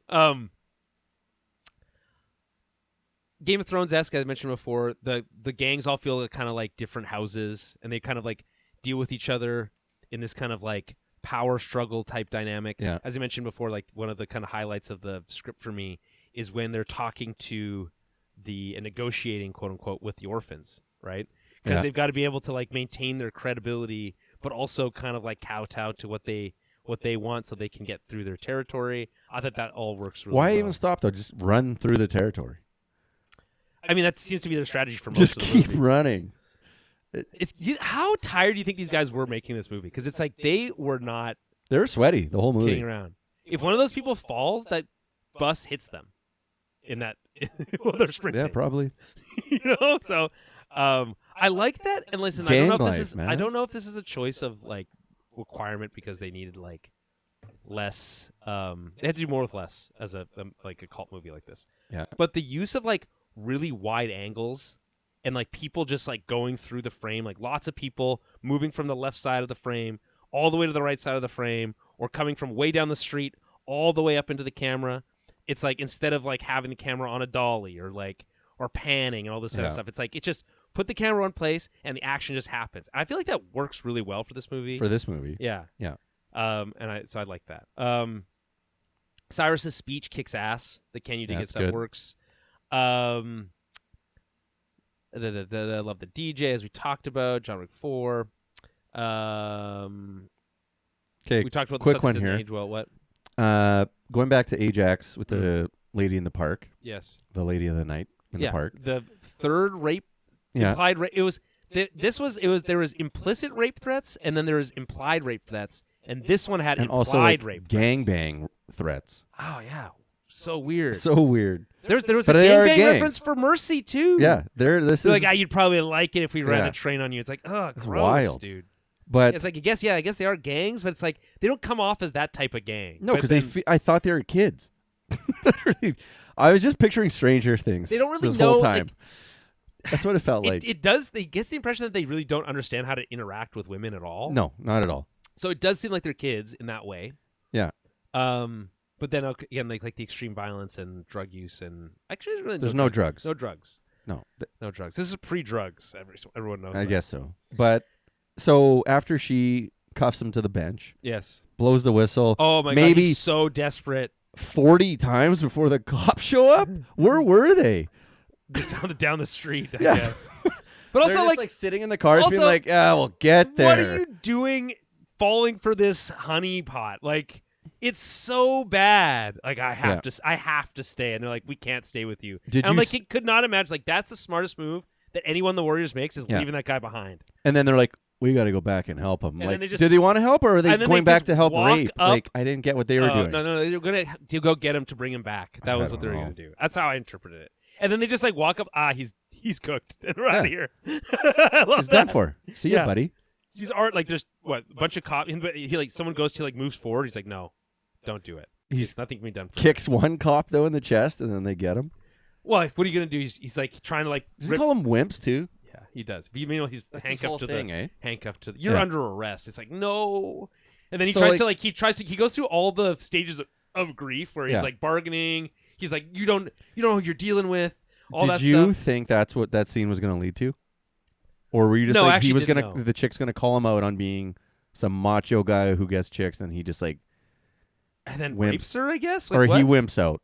Game of Thrones-esque, as I mentioned before. The gangs all feel kind of like different houses, and they kind of like deal with each other in this kind of like power struggle type dynamic. Yeah. As I mentioned before, like one of the kind of highlights of the script for me is when they're talking to and negotiating, quote unquote, with the orphans, right? Because they've got to be able to like maintain their credibility, but also kind of like kowtow to what they want so they can get through their territory. I thought that all works really well. Why even stop though? Just run through the territory. I mean, that seems to be their strategy for most Just of the keep movie. running. How tired do you think these guys were making this movie? Because it's like they were not They were sweaty the whole movie. kidding around. If one of those people falls, that bus hits them in that while they're sprinting. Yeah, probably. So I like that. And listen, Gang I don't know if life, this is man. I don't know if this is a choice of like requirement because they needed like less. They had to do more with less as a like a cult movie like this. Yeah. But the use of like really wide angles and like people just like going through the frame, like lots of people moving from the left side of the frame all the way to the right side of the frame, or coming from way down the street all the way up into the camera. It's like instead of like having the camera on a dolly or panning and all this kind of stuff, it's like it just put the camera in place and the action just happens. I feel like that works really well for this movie. Yeah. Yeah. So I like that. Cyrus's speech kicks ass. The can you dig it stuff good. works. I love the DJ as we talked about. John Wick 4. Okay. We talked about the quick stuff one that didn't here. age well. What? Going back to Ajax with the lady in the park, Yes. the lady of the night in the park. The third rape. Yeah. Implied rape. There was implicit rape threats and then there was implied rape threats, and this one had And implied also like rape gangbang threats. Oh yeah, so weird. So weird. There was But a they are a gangbang gang. reference for Mercy too. Yeah. They're like, you'd probably like it if we ran Yeah. a train on you. It's like, oh, It's gross, wild. dude. But It's like, I guess they are gangs, but it's like they don't come off as that type of gang. no, But because then I thought they were kids. I was just picturing Stranger Things. They don't really this know, whole like, time. That's what it felt like. it does. It gets the impression that they really don't understand how to interact with women at all. No, not at all. So it does seem like they're kids in that way. Yeah. But then again, like the extreme violence and drug use, and actually, there's really There's no drugs. No drugs. No. No drugs. This is pre-drugs. Everyone knows. I that. guess so. But so after she cuffs him to the bench, Yes. blows the whistle Oh my god, maybe he's so desperate. 40 times before the cops show up. Where were they? Just down the street, I Yeah. guess. But also, They're just, like sitting in the cars, being also, like, "Yeah, we'll get there." what are you doing falling for this honey pot? Like, it's so bad. Like, I have to stay. And they're like, we can't stay with you. Did and I'm you like, he could not imagine. Like, that's the smartest move that anyone in the Warriors makes is Yeah. leaving that guy behind. And then they're like, "We got to go back and help him." And then Like, they just- did they want to help, or are they and then going they back just to help walk rape? up- Like, I didn't get what they were doing. No, they were going to go get him to bring him back. That was what they were going to do. That's how I interpreted it. And then they just like walk up. He's cooked. And we're out of here. I love He's that. done for. See Yeah. ya, buddy. He's like there's a bunch of cops. He like someone goes to like moves forward. He's like, no, don't do it. He's Nothing can be done. For Kicks one cop though in the chest, and then they get him. Well, what are you gonna do? He's like trying to like. Does he call them wimps too? Yeah, he does. But you know he's That's his handcuffed whole to thing, the eh? handcuffed to. You're Yeah. under arrest. It's like no, and then he So, tries like- to like he goes through all the stages of grief where he's Yeah. like bargaining. He's like you don't know who you're dealing with. All Did that you stuff. think that's what that scene was going to lead to, or were you just No, like actually he was didn't gonna know. the chick's gonna call him out on being some macho guy who gets chicks, and he just like And then wimp. rapes her, I guess. Like, or what? he wimps out.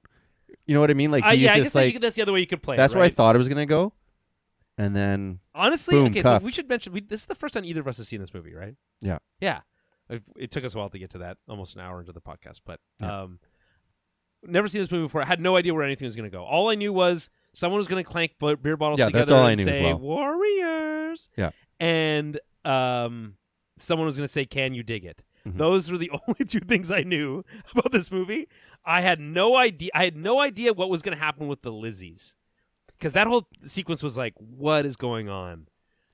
You know what I mean? Like he's yeah, I just guess like that's the other way you could play. that's it, where I right? thought it was gonna go, and then Honestly, Boom, okay, cuffed. so we should mention this is the first time either of us has seen this movie, right? Yeah. Yeah. It took us a while to get to that, almost an hour into the podcast, but Yeah. never seen this movie before. I had no idea where anything was going to go. All I knew was someone was going to clank beer bottles Yeah, together that's all I and knew as say well. Warriors. Yeah. And someone was going to say, "Can you dig it?" Mhm. Those were the only two things I knew about this movie. I had no idea what was going to happen with the Lizzies. Because that whole sequence was like, what is going on?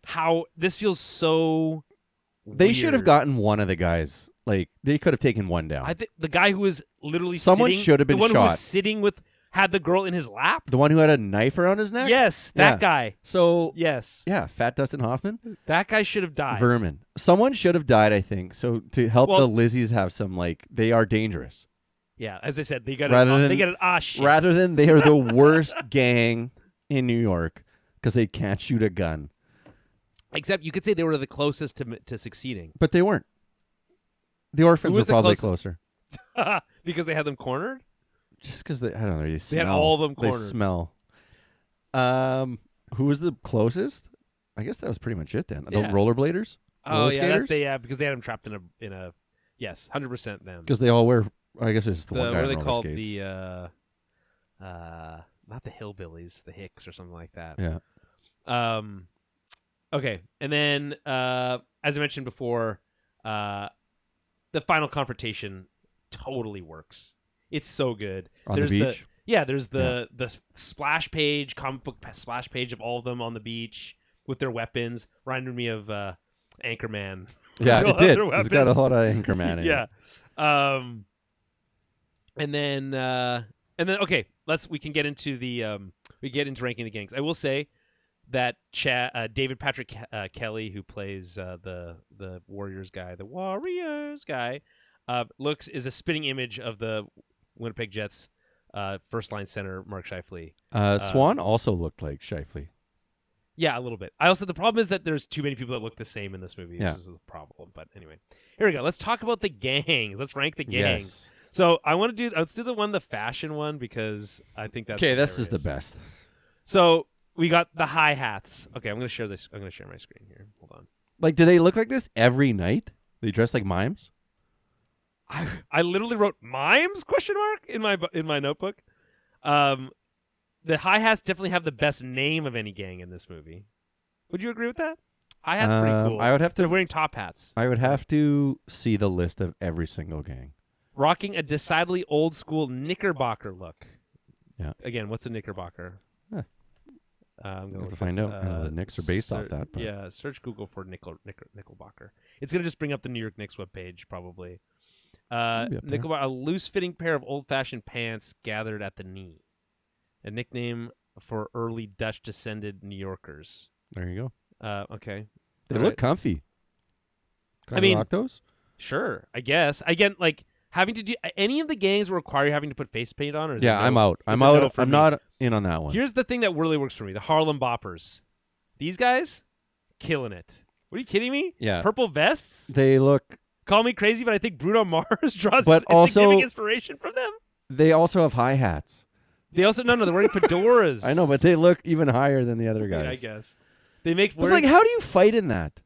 How this feels so they should have weird. gotten one of the guys. Like they could have taken one down. I think the guy who was literally Someone sitting, should have been the one who shot. was sitting with had the girl in his lap. The one who had a knife around his neck. Yes, that Yeah. guy. So Yes, yeah, Fat Dustin Hoffman. that guy should have died. Vermin. Someone should have died, I think. So to help Well- the Lizzies have some like they are dangerous. Yeah, as I said, they got Rather than- they get an shit. Rather than they are the worst gang in New York because they can't shoot a gun. Except you could say they were the closest to succeeding. But they weren't. The orphans were was the probably closest? closer. Because they had them cornered? Just because I don't know. They smell. had all of them They cornered. smell. Who was the closest? I guess that was pretty much it then. Yeah. The rollerbladers? Oh, Roller yeah, skaters? because they had them trapped in a yes, 100% them. Because they all wear. I guess it's the one What guy are on they roller called? skates. Not the hillbillies, the Hicks or something like that. Yeah. Okay, and then as I mentioned before, the final confrontation totally works. It's so good. On the beach? There's the splash page, comic book splash page of all of them on the beach with their weapons. Reminded me of Anchorman. Yeah, They all it have did. their It's got a weapons. lot of Anchorman in it. Yeah. And then okay, we can get into ranking the gangs. I will say that David Patrick Kelly, who plays the Warriors guy, is a spitting image of the Winnipeg Jets first line center Mark Scheifele. Swan also looked like Scheifele. Yeah, a little bit. I also the problem is that there's too many people that look the same in this movie. Yeah. Which is a problem. But anyway, here we go. Let's talk about the gangs. Let's rank the gangs. Yes. So let's do the fashion one because I think that's Okay, this is the hilarious. best. So we got the hi hats. Okay, I'm gonna share this. I'm gonna share my screen here. Hold on. Like, do they look like this every night? They dress like mimes? I literally wrote mimes ? In my notebook. The hi hats definitely have the best name of any gang in this movie. Would you agree with that? Hi hats pretty cool. I would have They're to. wearing top hats, I would have to see the list of every single gang. rocking a decidedly old school knickerbocker look. Yeah. Again, what's a knickerbocker? Huh. I'm gonna We'll have to look find this- out. I know the Knicks are based off that. But. Yeah, search Google for Nickelbacker. It's gonna just bring up the New York Knicks webpage probably. Maybe up there. Nickelbacker, a loose-fitting pair of old-fashioned pants gathered at the knee, a nickname for early Dutch-descended New Yorkers. There you go. Okay, They All look right. comfy. I mean- rock those? Sure, I guess. Again, like having to do any of the gangs require you having to put face paint on, or is it Yeah, no? I'm out. It's I'm a no out. for I'm me. not in on that one. Here's the thing that really works for me: the Harlem Boppers. These guys, killing it. What are you kidding me? Yeah. Purple vests. They look. Call me crazy, but I think Bruno Mars draws But also- significant inspiration from them. They also have hi hats. They also they're wearing fedoras. I know, but they look even higher than the other guys. Yeah, I guess they make. It's like, how do you fight in that?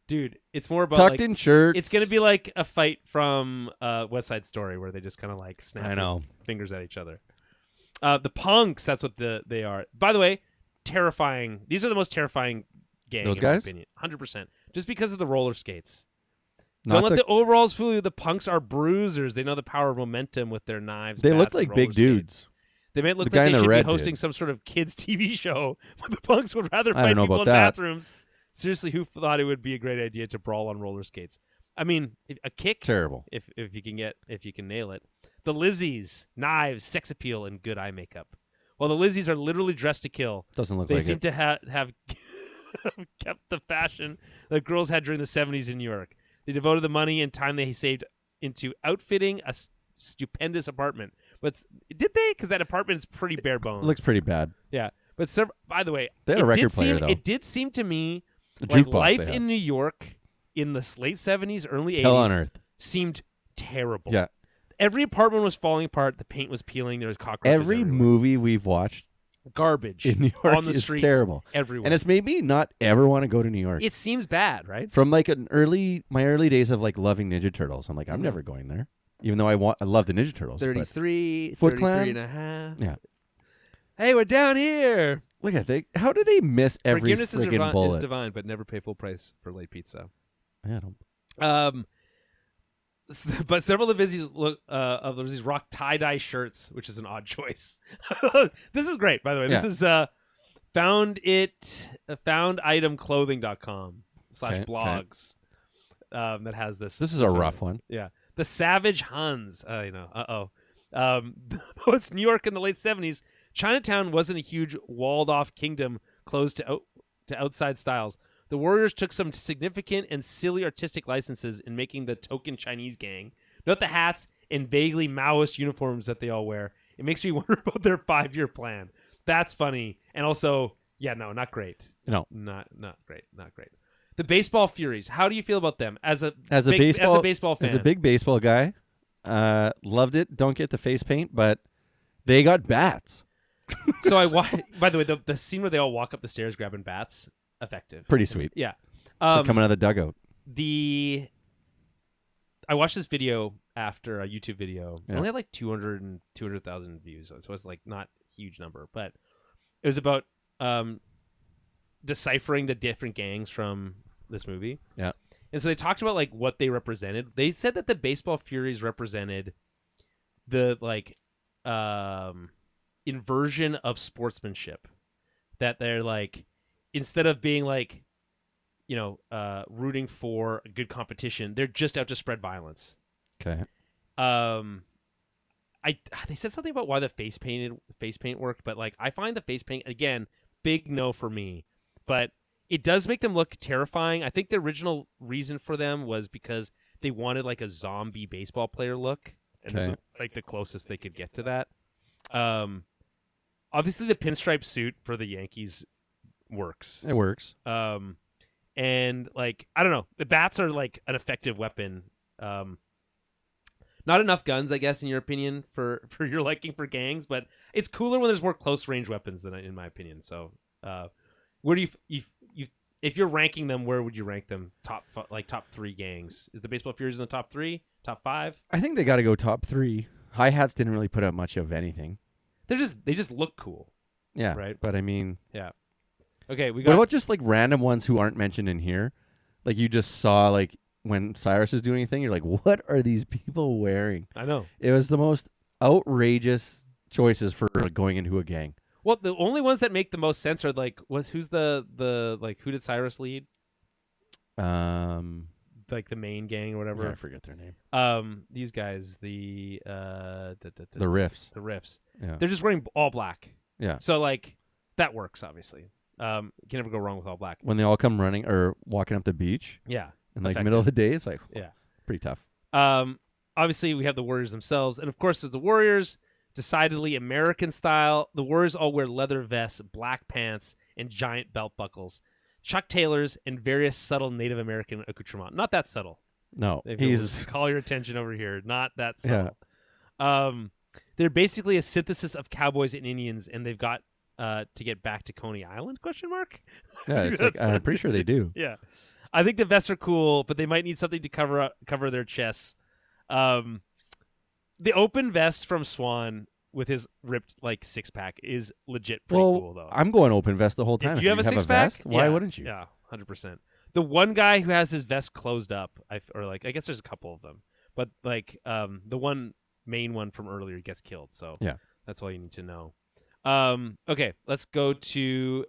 Dude, it's more about Tucked like in shirts. it's gonna be like a fight from West Side Story where they just kind of like snap I their know. fingers at each other. The punks, that's what they are. By the way, terrifying. These are the most terrifying gang. Those in my guys? opinion, 100%. Just because of the roller skates. Not Don't let the overalls fool you. The punks are bruisers. They know the power of momentum with their knives. They look bats, and like big roller skates. dudes. They might look The guy like in they the should red be hosting did. some sort of kids TV show, but the punks would rather I don't fight know people in about that. bathrooms. Seriously, who thought it would be a great idea to brawl on roller skates? I mean, a kick, Terrible. if you can nail it. The Lizzies, knives, sex appeal, and good eye makeup. Well, the Lizzies are literally dressed to kill. Doesn't look They like seem it. to have kept the fashion that girls had during the 70s in New York. They devoted the money and time they saved into outfitting a stupendous apartment. But did they? Because that apartment is pretty bare bones. Looks pretty bad. Yeah. But by the way, They had a record player, though. It did seem to me The like jukebox life they had. in New York in the late 70s, early 80s Hell on earth. seemed terrible. Yeah. Every apartment was falling apart. The paint was peeling. There was cockroaches Every everywhere. movie we've watched Garbage in New York on the is streets terrible. everywhere. And it's made me not ever want to go to New York. It seems bad, right? From like my early days of like loving Ninja Turtles, I'm like, I'm never going there. Even though I love the Ninja Turtles. but 33, Foot 33 Clan? and a half. Yeah. Hey, we're down here. Look at how do they miss every Forgiveness is friggin' bullet? is divine, but never pay full price for late pizza. I don't. But several of Lizzie's rock tie-dye shirts, which is an odd choice. This is great, by the way. This is founditemclothing.com /blogs that has this. This is a rough one. Yeah. The Savage Huns. I know. Though it's New York in the late 70s, Chinatown wasn't a huge walled-off kingdom closed to outside styles. The Warriors took some significant and silly artistic licenses in making the token Chinese gang. Note the hats and vaguely Maoist uniforms that they all wear. It makes me wonder about their 5-year plan. That's funny. And also, yeah, no, not great. No. Not great. Not great. The Baseball Furies. How do you feel about them as a baseball fan? As a big baseball guy, loved it. Don't get the face paint, but they got bats. So by the way, the scene where they all walk up the stairs grabbing bats, effective. Pretty sweet. Yeah. It's like coming out of the dugout. I watched this video after a YouTube video. Yeah. It only had like 200,000 views, so it's like not a huge number, but it was about deciphering the different gangs from this movie. Yeah. And so they talked about like what they represented. They said that the Baseball Furies represented the like inversion of sportsmanship. That they're like, instead of being like, rooting for a good competition, they're just out to spread violence. Okay. They said something about why the face paint worked, but like I find the face paint, again, big no for me. But it does make them look terrifying. I think the original reason for them was because they wanted like a zombie baseball player look, and this was like the closest they could get to that. Obviously the pinstripe suit for the Yankees works. It works. And like, I don't know, the bats are like an effective weapon. Not enough guns, I guess, in your opinion, for your liking for gangs, but it's cooler when there's more close range weapons than in my opinion. So, where do you if you're ranking them, where would you rank them? Top 3 gangs? Is the Baseball Furies in the top 3, top 5? I think they got to go top 3. Hi Hats didn't really put out much of anything. They just look cool. Yeah, right. But I mean, yeah. Okay, what about just like random ones who aren't mentioned in here? Like you just saw like when Cyrus is doing anything, you're like, what are these people wearing? I know. It was the most outrageous choices for like, going into a gang. Well, the only ones that make the most sense are like, who's the like, who did Cyrus lead? Like the main gang or whatever. Yeah, I forget their name. These guys, the Riffs. The Riffs. Yeah. They're just wearing all black. Yeah. So like that works obviously. You can never go wrong with all black. When they all come running or walking up the beach. Yeah. In like middle of the day, it's like pretty tough. Obviously we have the Warriors themselves, and of course the Warriors, decidedly American style. The Warriors all wear leather vests, black pants, and giant belt buckles, Chuck Taylors, and various subtle Native American accoutrement. Not that subtle. No, he's call your attention over here. Not that subtle. Yeah. They're basically a synthesis of cowboys and Indians, and they've got to get back to Coney Island? ? Yeah, it's like, I'm pretty sure they do. Yeah, I think the vests are cool, but they might need something to cover their chests. The open vest from Swan with his ripped like 6-pack is legit pretty cool though. I'm going open vest the whole time. If you have a 6-pack, why wouldn't you? Yeah, 100%. The one guy who has his vest closed up, I guess there's a couple of them, but like the one main one from earlier gets killed. So yeah, that's all you need to know. Okay, let's go to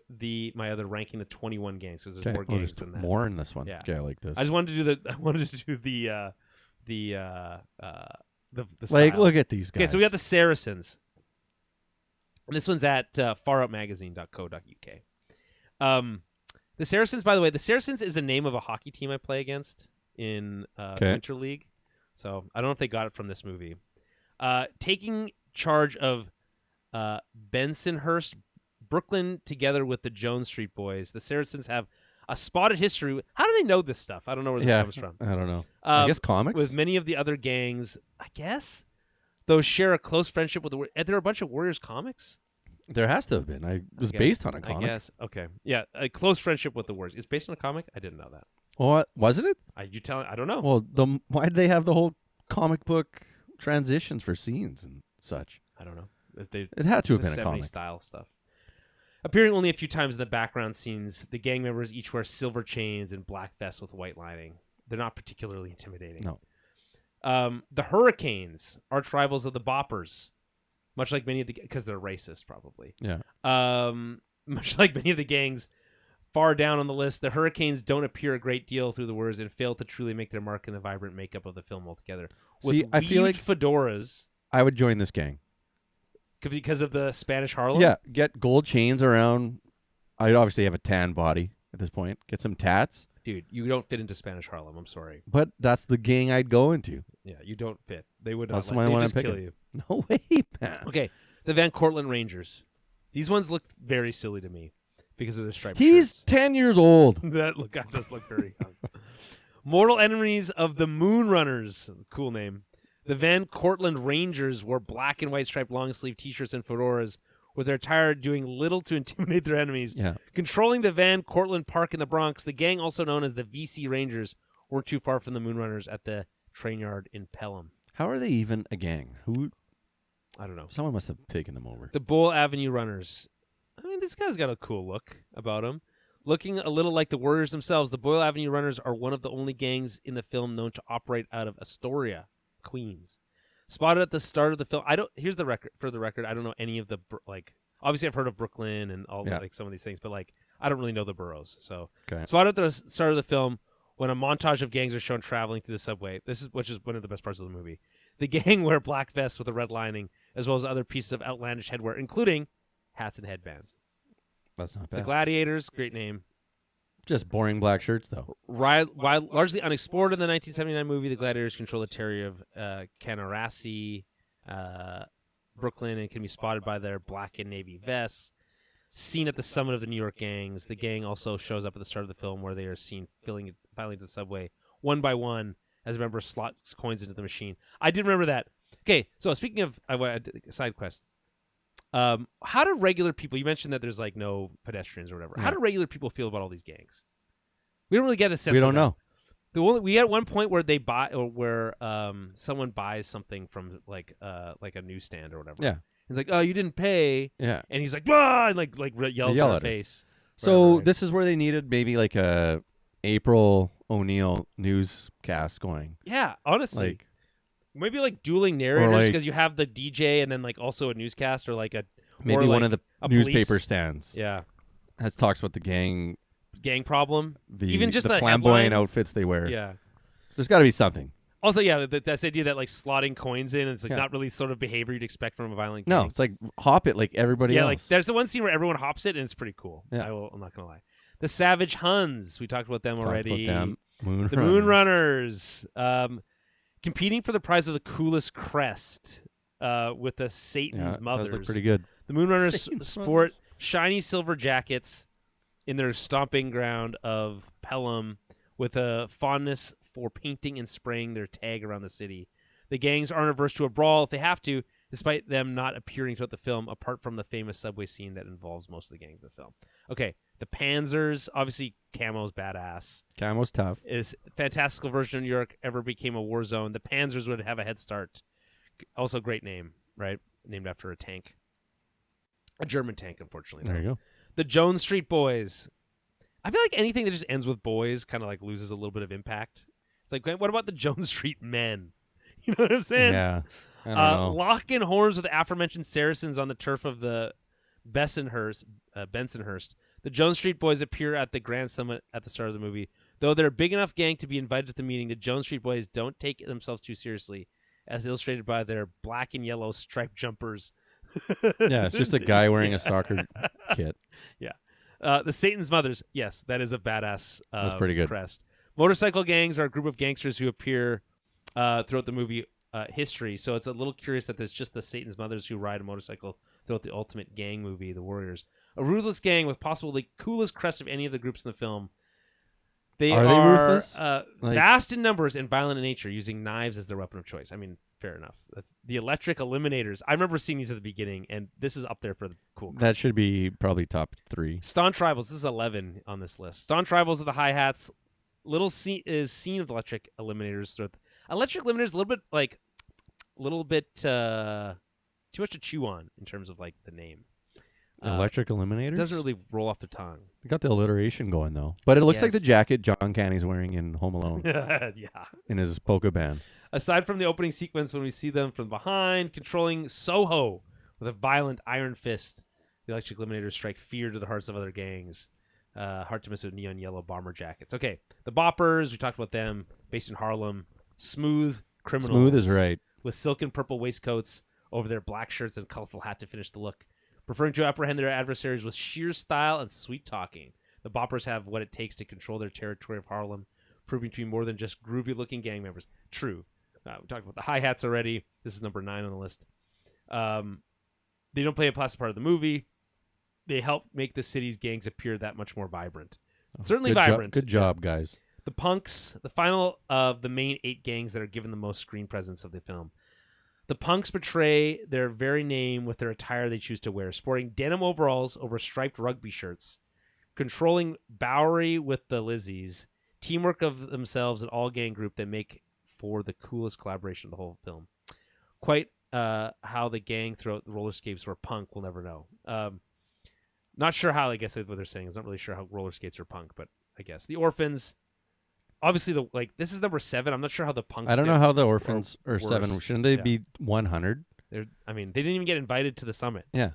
my other ranking of 21 gangs because there's more gangs than that. More in this one. Yeah. Okay, I like this. I wanted to do the like, style. look at these guys. Okay, so we got the Saracens. And this one's at faroutmagazine.co.uk. The Saracens, by the way, the Saracens is the name of a hockey team I play against in Winter League. So I don't know if they got it from this movie. Taking charge of Bensonhurst, Brooklyn, together with the Jones Street Boys, the Saracens have a spotted history. How do they know this stuff? I don't know where this comes from. I don't know. I guess comics? With many of the other gangs, I guess, those share a close friendship with the... Are there a bunch of Warriors comics? There has to have been. It was based on a comic. I guess. Okay. Yeah, a close friendship with the Warriors. It's based on a comic? I didn't know that. Well, wasn't it? You tell? I don't know. Well, why did they have the whole comic book transitions for scenes and such? I don't know. It had to have been a comic. Style stuff. Appearing only a few times in the background scenes, the gang members each wear silver chains and black vests with white lining. They're not particularly intimidating. No. The Hurricanes, arch rivals of the Boppers, much like many of the... Because they're racist, probably. Yeah. Much like many of the gangs far down on the list, the Hurricanes don't appear a great deal through the words and fail to truly make their mark in the vibrant makeup of the film altogether. With I feel like fedoras... I would join this gang. Because of the Spanish Harlem? Yeah, get gold chains around. I'd obviously have a tan body at this point. Get some tats. Dude, you don't fit into Spanish Harlem. I'm sorry. But that's the gang I'd go into. Yeah, you don't fit. They would not That's why I want to kill you. No way, man. Okay, the Van Cortlandt Rangers. These ones look very silly to me because of the striped He's shirts. 10 years old. That guy does look very young. Mortal enemies of the Moonrunners. Cool name. The Van Cortlandt Rangers wore black and white striped long sleeve t-shirts and fedoras, with their attire doing little to intimidate their enemies. Yeah. Controlling the Van Cortlandt Park in the Bronx, the gang, also known as the VC Rangers, weren't too far from the Moonrunners at the train yard in Pelham. How are they even a gang? Who? I don't know. Someone must have taken them over. The Bull Avenue Runners. I mean, this guy's got a cool look about him. Looking a little like the Warriors themselves, the Boyle Avenue Runners are one of the only gangs in the film known to operate out of Astoria, Queens. Spotted at the start of the film. Here's the record. For the record, I don't know any of the obviously I've heard of Brooklyn and all like some of these things, but I don't really know the boroughs. So spotted at the start of the film when a montage of gangs are shown traveling through the subway. Which is one of the best parts of the movie. The gang wear black vests with a red lining, as well as other pieces of outlandish headwear, including hats and headbands. That's not bad. The Gladiators, great name. Just boring black shirts, though. While largely unexplored in the 1979 movie, the Gladiators control the territory of Canarsie, Brooklyn, and can be spotted by their black and navy vests. Seen at the summit of the New York gangs, the gang also shows up at the start of the film where they are seen filing to the subway one by one as a member slots coins into the machine. I did remember that. Okay, so speaking of side quest, how do regular people? You mentioned that there's no pedestrians or whatever. Yeah. How do regular people feel about all these gangs? We don't really get a sense. We don't know. We had one point where they buy or where someone buys something from like a newsstand or whatever. Yeah. It's like, oh, you didn't pay. Yeah. And he's like, ah, and like yells yell in her at her. face. So Whatever, right? this is where they needed maybe like a April O'Neil newscast going. Yeah, honestly. Like Maybe dueling narrators like- because you have the DJ and then also a newscast or maybe one of the a newspaper police. stands Yeah. has talks about the gang, Gang problem. the Even just the the flamboyant headline. outfits they wear. Yeah. There's got to be something. Also, yeah, this idea that slotting coins in, it's Yeah. not really sort of behavior you'd expect from a violent gang. No, it's like hop it like everybody Yeah, else. there's the one scene where everyone hops it and it's pretty cool. Yeah. I'm not gonna lie. The Savage Huns, we talked about them Talked already. about them. The Moonrunners, competing for the prize of the coolest crest with the Satan's Yeah, Mothers. does look pretty good. The Moonrunners Satan's sport Mothers. shiny silver jackets in their stomping ground of Pelham with a fondness for painting and spraying their tag around the city. The gangs aren't averse to a brawl if they have to, despite them not appearing throughout the film, apart from the famous subway scene that involves most of the gangs in the film. Okay, the Panzers, obviously Camo's badass. Camo's tough. Is fantastical version of New York ever became a war zone, the Panzers would have a head start. Also great name, right? Named after a tank. A German tank, unfortunately. There you go. The Jones Street Boys. I feel like anything that just ends with boys kind of loses a little bit of impact. It's like, what about the Jones Street Men? You know what I'm saying? Yeah. I don't know. Lock in horns with the aforementioned Saracens on the turf of the Bensonhurst. The Jones Street Boys appear at the Grand Summit at the start of the movie. Though they're a big enough gang to be invited to the meeting, the Jones Street Boys don't take themselves too seriously, as illustrated by their black and yellow striped jumpers. Yeah, it's just a guy wearing a soccer kit. Yeah. The Satan's Mothers. Yes, that is a badass That's pretty good. crest. Motorcycle gangs are a group of gangsters who appear throughout the movie history. So it's a little curious that there's just the Satan's Mothers who ride a motorcycle throughout the ultimate gang movie, The Warriors. A ruthless gang with possibly the coolest crest of any of the groups in the film. They Are they ruthless? Vast in numbers and violent in nature, using knives as their weapon of choice. I mean, fair enough. That's the Electric Eliminators. I remember seeing these at the beginning, and this is up there for the cool. That should be probably top 3. Staunch Rivals. This is 11 on this list. Staunch Rivals of the hi-hats. Is seen of Electric Eliminators. Electric Eliminators, a little bit too much to chew on in terms of the name. Electric Eliminators? It doesn't really roll off the tongue. They got the alliteration going, though. But it looks like Yes. the jacket John Candy's wearing in Home Alone Yeah. in his polka band. Aside from the opening sequence when we see them from behind, controlling Soho with a violent iron fist, the Electric Eliminators strike fear to the hearts of other gangs. Hard to miss with neon yellow bomber jackets. Okay, the Boppers, we talked about them, based in Harlem. Smooth criminals. Smooth is right. With silken purple waistcoats over their black shirts and colorful hat to finish the look. Preferring to apprehend their adversaries with sheer style and sweet talking. The Boppers have what it takes to control their territory of Harlem, proving to be more than just groovy-looking gang members. True. We talked about the hi-hats already. This is number 9 on the list. They don't play a plastic part of the movie. they help make the city's gangs appear that much more vibrant. Certainly Good vibrant. Good job, guys. The punks, the final of the main 8 gangs that are given the most screen presence of the film. The punks betray their very name with their attire they choose to wear, sporting denim overalls over striped rugby shirts, controlling Bowery with the Lizzies, teamwork of themselves, an all-gang group that make for the coolest collaboration of the whole film. Quite how the gang throughout the roller skates were punk, we'll never know. Not sure how, I guess that's what they're saying. I'm not really sure how roller skates are punk, but I guess. The orphans, obviously, this is number 7. I'm not sure how the punks I don't know how the orphans are 7. worse. Shouldn't they Yeah. be 100? They didn't even get invited to the summit. Yeah.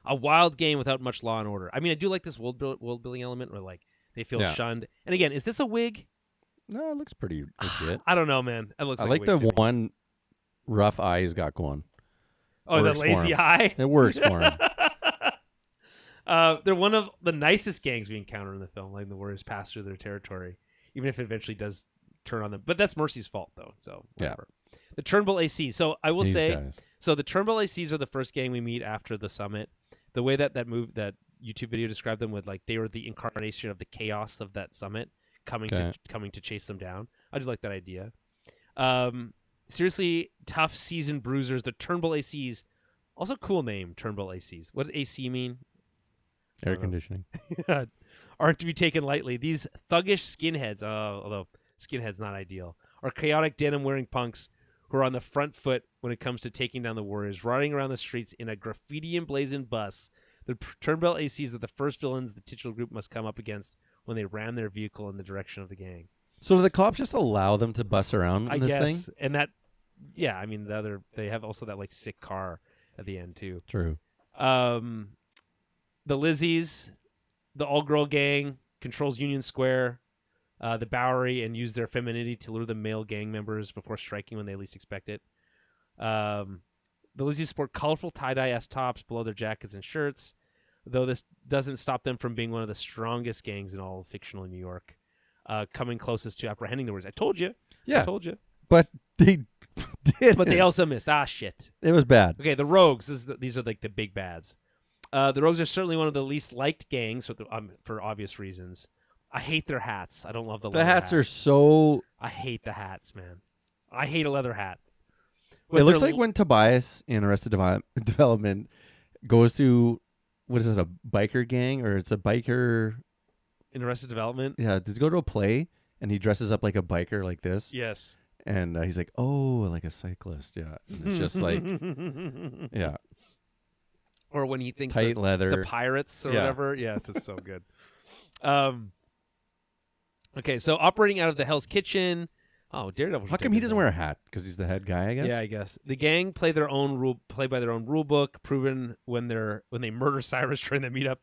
A wild game without much law and order. I mean, I do like this world building element where, they feel shunned. And again, is this a wig? No, it looks pretty legit. I don't know, man. It looks I like like a the wig to me. one rough eye he's got going. Oh, the Works for lazy him. eye? It works for him. They're one of the nicest gangs we encounter in the film, letting the warriors pass through their territory, even if it eventually does turn on them. But that's Mercy's fault, though. So whatever. Yeah. The Turnbull AC. So I will say, guys. so the Turnbull ACs are the first gang we meet after the summit. The way that YouTube video described them with they were the incarnation of the chaos of that summit coming to chase them down. I just like that idea. Seriously tough seasoned bruisers. The Turnbull ACs, also cool name, Turnbull ACs. What does AC mean? Air conditioning. Aren't to be taken lightly. These thuggish skinheads, although skinhead's not ideal, are chaotic denim-wearing punks who are on the front foot when it comes to taking down the warriors, riding around the streets in a graffiti-emblazoned bus. The Turnbull ACs are the first villains the titular group must come up against when they ram their vehicle in the direction of the gang. So do the cops just allow them to bus around in this thing? And that, yeah, I mean, they have also that sick car at the end too. True. The Lizzies, the all-girl gang, controls Union Square, the Bowery, and use their femininity to lure the male gang members before striking when they least expect it. The Lizzies sport colorful tie-dye-ass tops below their jackets and shirts, though this doesn't stop them from being one of the strongest gangs in all of fictional New York, coming closest to apprehending the words. I told you. Yeah. I told you. But they did. But they also missed. Ah, shit. It was bad. Okay, the Rogues. These are the big bads. The Rogues are certainly one of the least liked gangs for obvious reasons. I hate their hats. I don't love the leather hats hat. are so... I hate the hats, man. I hate a leather hat. It looks like when Tobias in Arrested Development goes to, what is it, a biker gang? Or it's a biker... In Arrested Development? Yeah, does he go to a play and he dresses up like a biker like this? Yes. And he's like, oh, like a cyclist. Yeah. And it's just like, yeah. Or when he thinks tight leather. The pirates or whatever. Yeah, it's so good. Okay, so operating out of the Hell's Kitchen. Oh, Daredevil. How come he doesn't wear a hat? Because he's the head guy, I guess? Yeah, I guess. The gang play by their own rule book, proven when they murder Cyrus during the meetup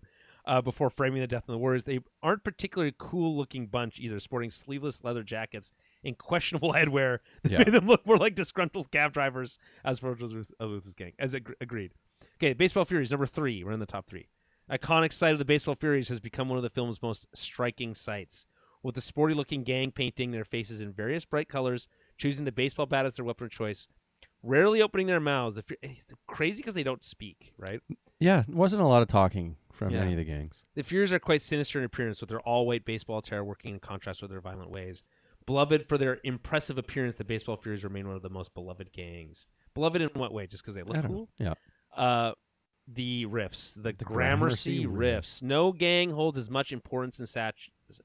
before framing the death of the warriors. They aren't particularly cool-looking bunch either, sporting sleeveless leather jackets and questionable headwear that made them look more like disgruntled cab drivers as opposed to this gang. Agreed. Okay, Baseball Furies, number 3. We're in the top 3. Iconic sight of the Baseball Furies has become one of the film's most striking sights, with the sporty-looking gang painting their faces in various bright colors, choosing the baseball bat as their weapon of choice, rarely opening their mouths. It's crazy because they don't speak, right? Yeah, it wasn't a lot of talking from any of the gangs. The Furies are quite sinister in appearance, with their all-white baseball attire working in contrast with their violent ways. Beloved for their impressive appearance, the Baseball Furies remain one of the most beloved gangs. Beloved in what way? Just because they look cool? Yeah. The riffs, the Gramercy riffs. No gang holds as much importance and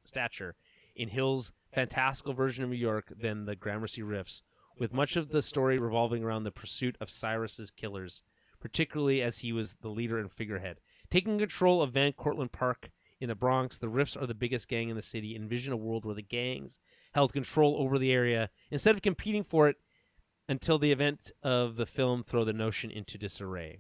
stature in Hill's fantastical version of New York than the Gramercy riffs, with much of the story revolving around the pursuit of Cyrus's killers, particularly as he was the leader and figurehead. Taking control of Van Cortlandt Park in the Bronx, the Riffs are the biggest gang in the city. Envision a world where the gangs held control over the area instead of competing for it until the event of the film throw the notion into disarray.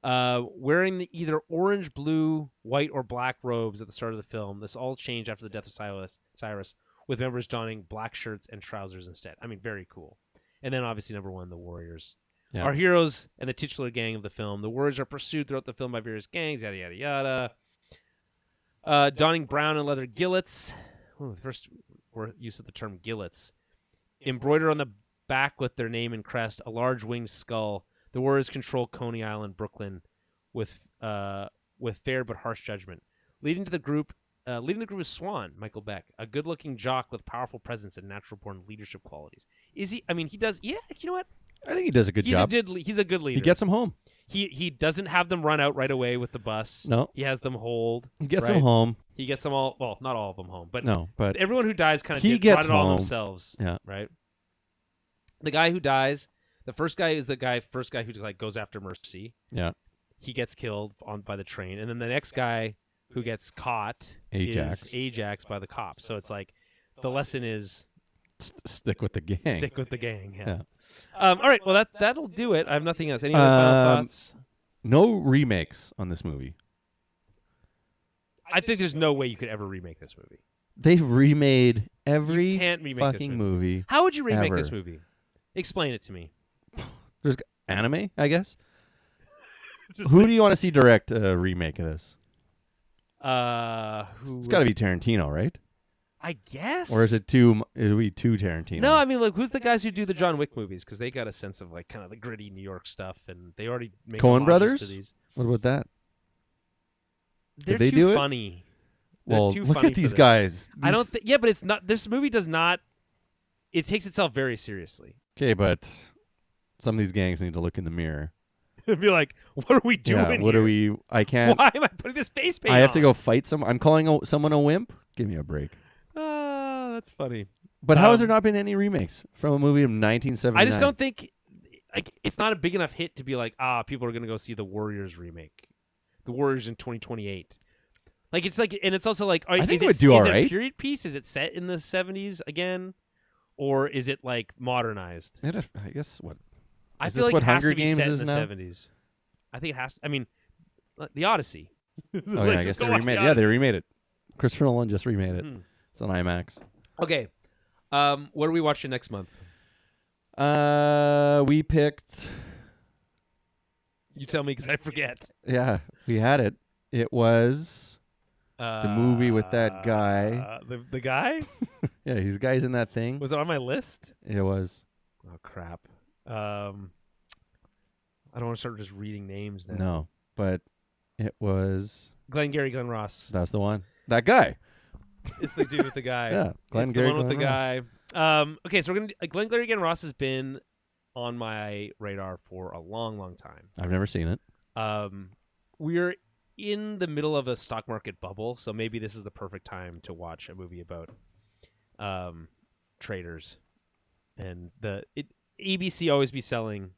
Wearing the either orange, blue, white, or black robes at the start of the film, this all changed after the death of Cyrus, with members donning black shirts and trousers instead. I mean, very cool. And then obviously number 1, the Warriors. Yeah. Our heroes and the titular gang of the film. The Warriors are pursued throughout the film by various gangs, yada, yada, yada. Donning brown and leather gillets. The first use of the term gillets. Embroidered on the back with their name and crest, a large winged skull. The Warriors control Coney Island, Brooklyn, with fair but harsh judgment. Leading the group is Swan, Michael Beck, a good-looking jock with powerful presence and natural-born leadership qualities. Is he? I mean, he does. Yeah, you know what? I think he does a good job. He's a good leader. He gets them home. He doesn't have them run out right away with the bus. No. He has them hold. He gets right? them home. He gets them all. Well, not all of them home, but everyone who dies kind of brought it all themselves. Yeah. Right. The guy who dies, the first guy is the first guy who like goes after Mercy. Yeah. He gets killed by the train, and then the next guy who gets caught is Ajax by the cops. So it's like the lesson is stick with the gang. Stick with the gang. Yeah. All right. Well, that'll do it. I have nothing else. Any other final thoughts? No remakes on this movie. I think there's no way you could ever remake this movie. They've remade every you can't remake fucking this movie. movie. How would you remake ever. this movie? Explain it to me. There's anime, I guess. Who do you want to see direct a remake of this? It's got to be Tarantino, right? I guess. Or is it too Tarantino? No, I mean, like, who's the guys who do the John Wick movies? Because they got a sense of like kind of the gritty New York stuff, and they already make Coen Brothers. To these. What about that? They're Did they too do it? funny. Well, too look funny at these for guys. I don't. Yeah, but it's not. This movie does not. It takes itself very seriously. Okay, but some of these gangs need to look in the mirror. And be like, what are we doing? Yeah, what are we? I can't. Why am I putting this face paint I have on? to go fight someone. I'm calling someone a wimp. Give me a break. That's funny. But how has there not been any remakes from a movie of 1979? I just don't think like it's not a big enough hit to be like, people are gonna go see the Warriors remake, the Warriors in 2028. Like it's like, and it's also like, I think it would do all right. Is it a period piece? Is it set in the 70s again, or is it like modernized? I guess what. I Is feel this like what it has Hunger to be Games set is in the now? 70s. I think it has. I mean, the Odyssey. Oh yeah, I guess they remade it. Yeah, they remade it. Christopher Nolan just remade it. It's on IMAX. Okay. What are we watching next month? We picked. You tell me because I forget. Yeah, we had it. It was the movie with that guy. The guy? Yeah, he's guys in that thing. Was it on my list? It was. Oh crap. I don't want to start just reading names now. No, but it was Glengarry Glen Ross. That's the one. That guy. It's the dude with the guy. Yeah, Glengarry the one with the guy. Okay, so we're gonna. Glengarry Glen Ross has been on my radar for a long, long time. I've never seen it. We're in the middle of a stock market bubble, so maybe this is the perfect time to watch a movie about traders. And ABC always be selling.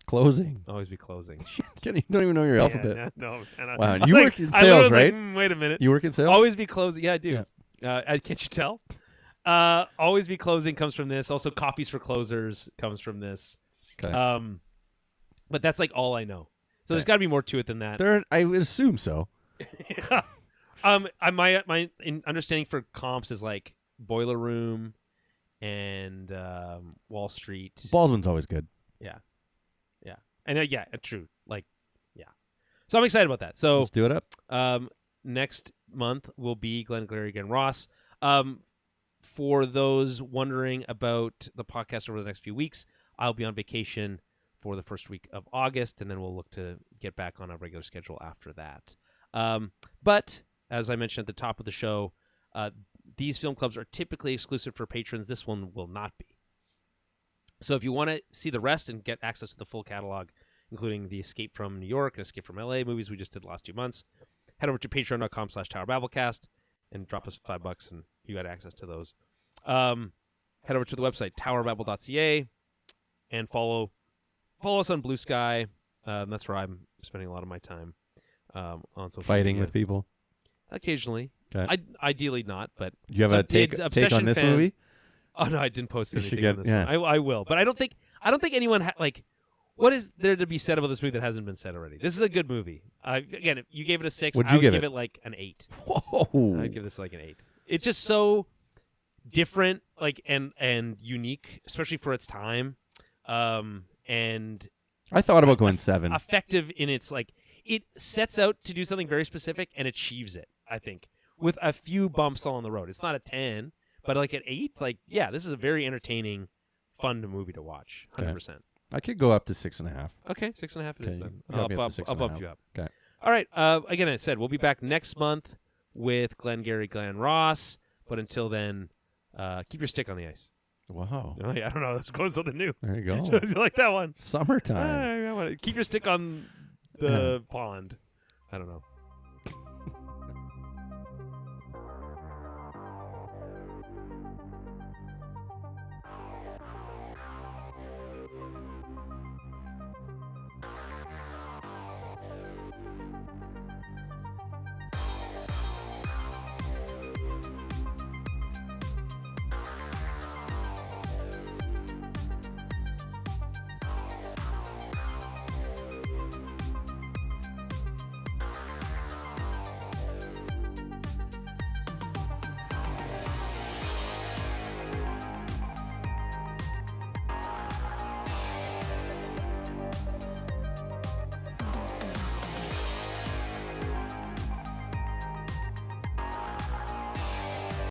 Closing. Always be closing. Shit. You don't even know your alphabet. No. Wow, you work in sales, right? Like, wait a minute. You work in sales? Always be closing. Yeah, I do. Yeah. Can't you tell? Always be closing comes from this. Also, coffees for closers comes from this. Okay. But that's like all I know. So there's got to be more to it than that. I would assume so. My understanding for comps is like Boiler Room and Wall Street. Baldwin's always good. Yeah. And true. Like, yeah. So I'm excited about that. So let's do it up. Next month will be Glengarry Glen Ross. For those wondering about the podcast over the next few weeks, I'll be on vacation for the first week of August, and then we'll look to get back on a regular schedule after that. But as I mentioned at the top of the show, these film clubs are typically exclusive for patrons. This one will not be. So if you want to see the rest and get access to the full catalog, including the Escape from New York and Escape from LA movies we just did the last 2 months, head over to patreon.com/TowerBabblecast and drop us $5 and you got access to those. Head over to the website, towerbabble.ca, and follow us on Blue Sky. That's where I'm spending a lot of my time on social Fighting media. with people? Occasionally. Okay. Ideally not, but... Do you have a take on this movie? Oh, no, I didn't post anything get, on this one. I will, but I don't think anyone... what is there to be said about this movie that hasn't been said already? This is a good movie. Again, if you gave it a 6, I would give it like an 8. Whoa. I'd give this like an 8. It's just so different, like and unique, especially for its time. And I thought about going 7. Effective in its like it sets out to do something very specific and achieves it, I think, with a few bumps along the road. It's not a 10, but like at 8, like this is a very entertaining, fun movie to watch. 100%. I could go up to 6.5. Okay, 6.5 it is Okay, then. you got me up to I'll bump 6.5. you up. Okay. All right. Again, I said we'll be back next month with Glengarry Glen Ross. But until then, keep your stick on the ice. Wow. Oh, yeah, I don't know. Let's go with something new. There you go. You like that one? Summertime. Keep your stick on the pond. I don't know.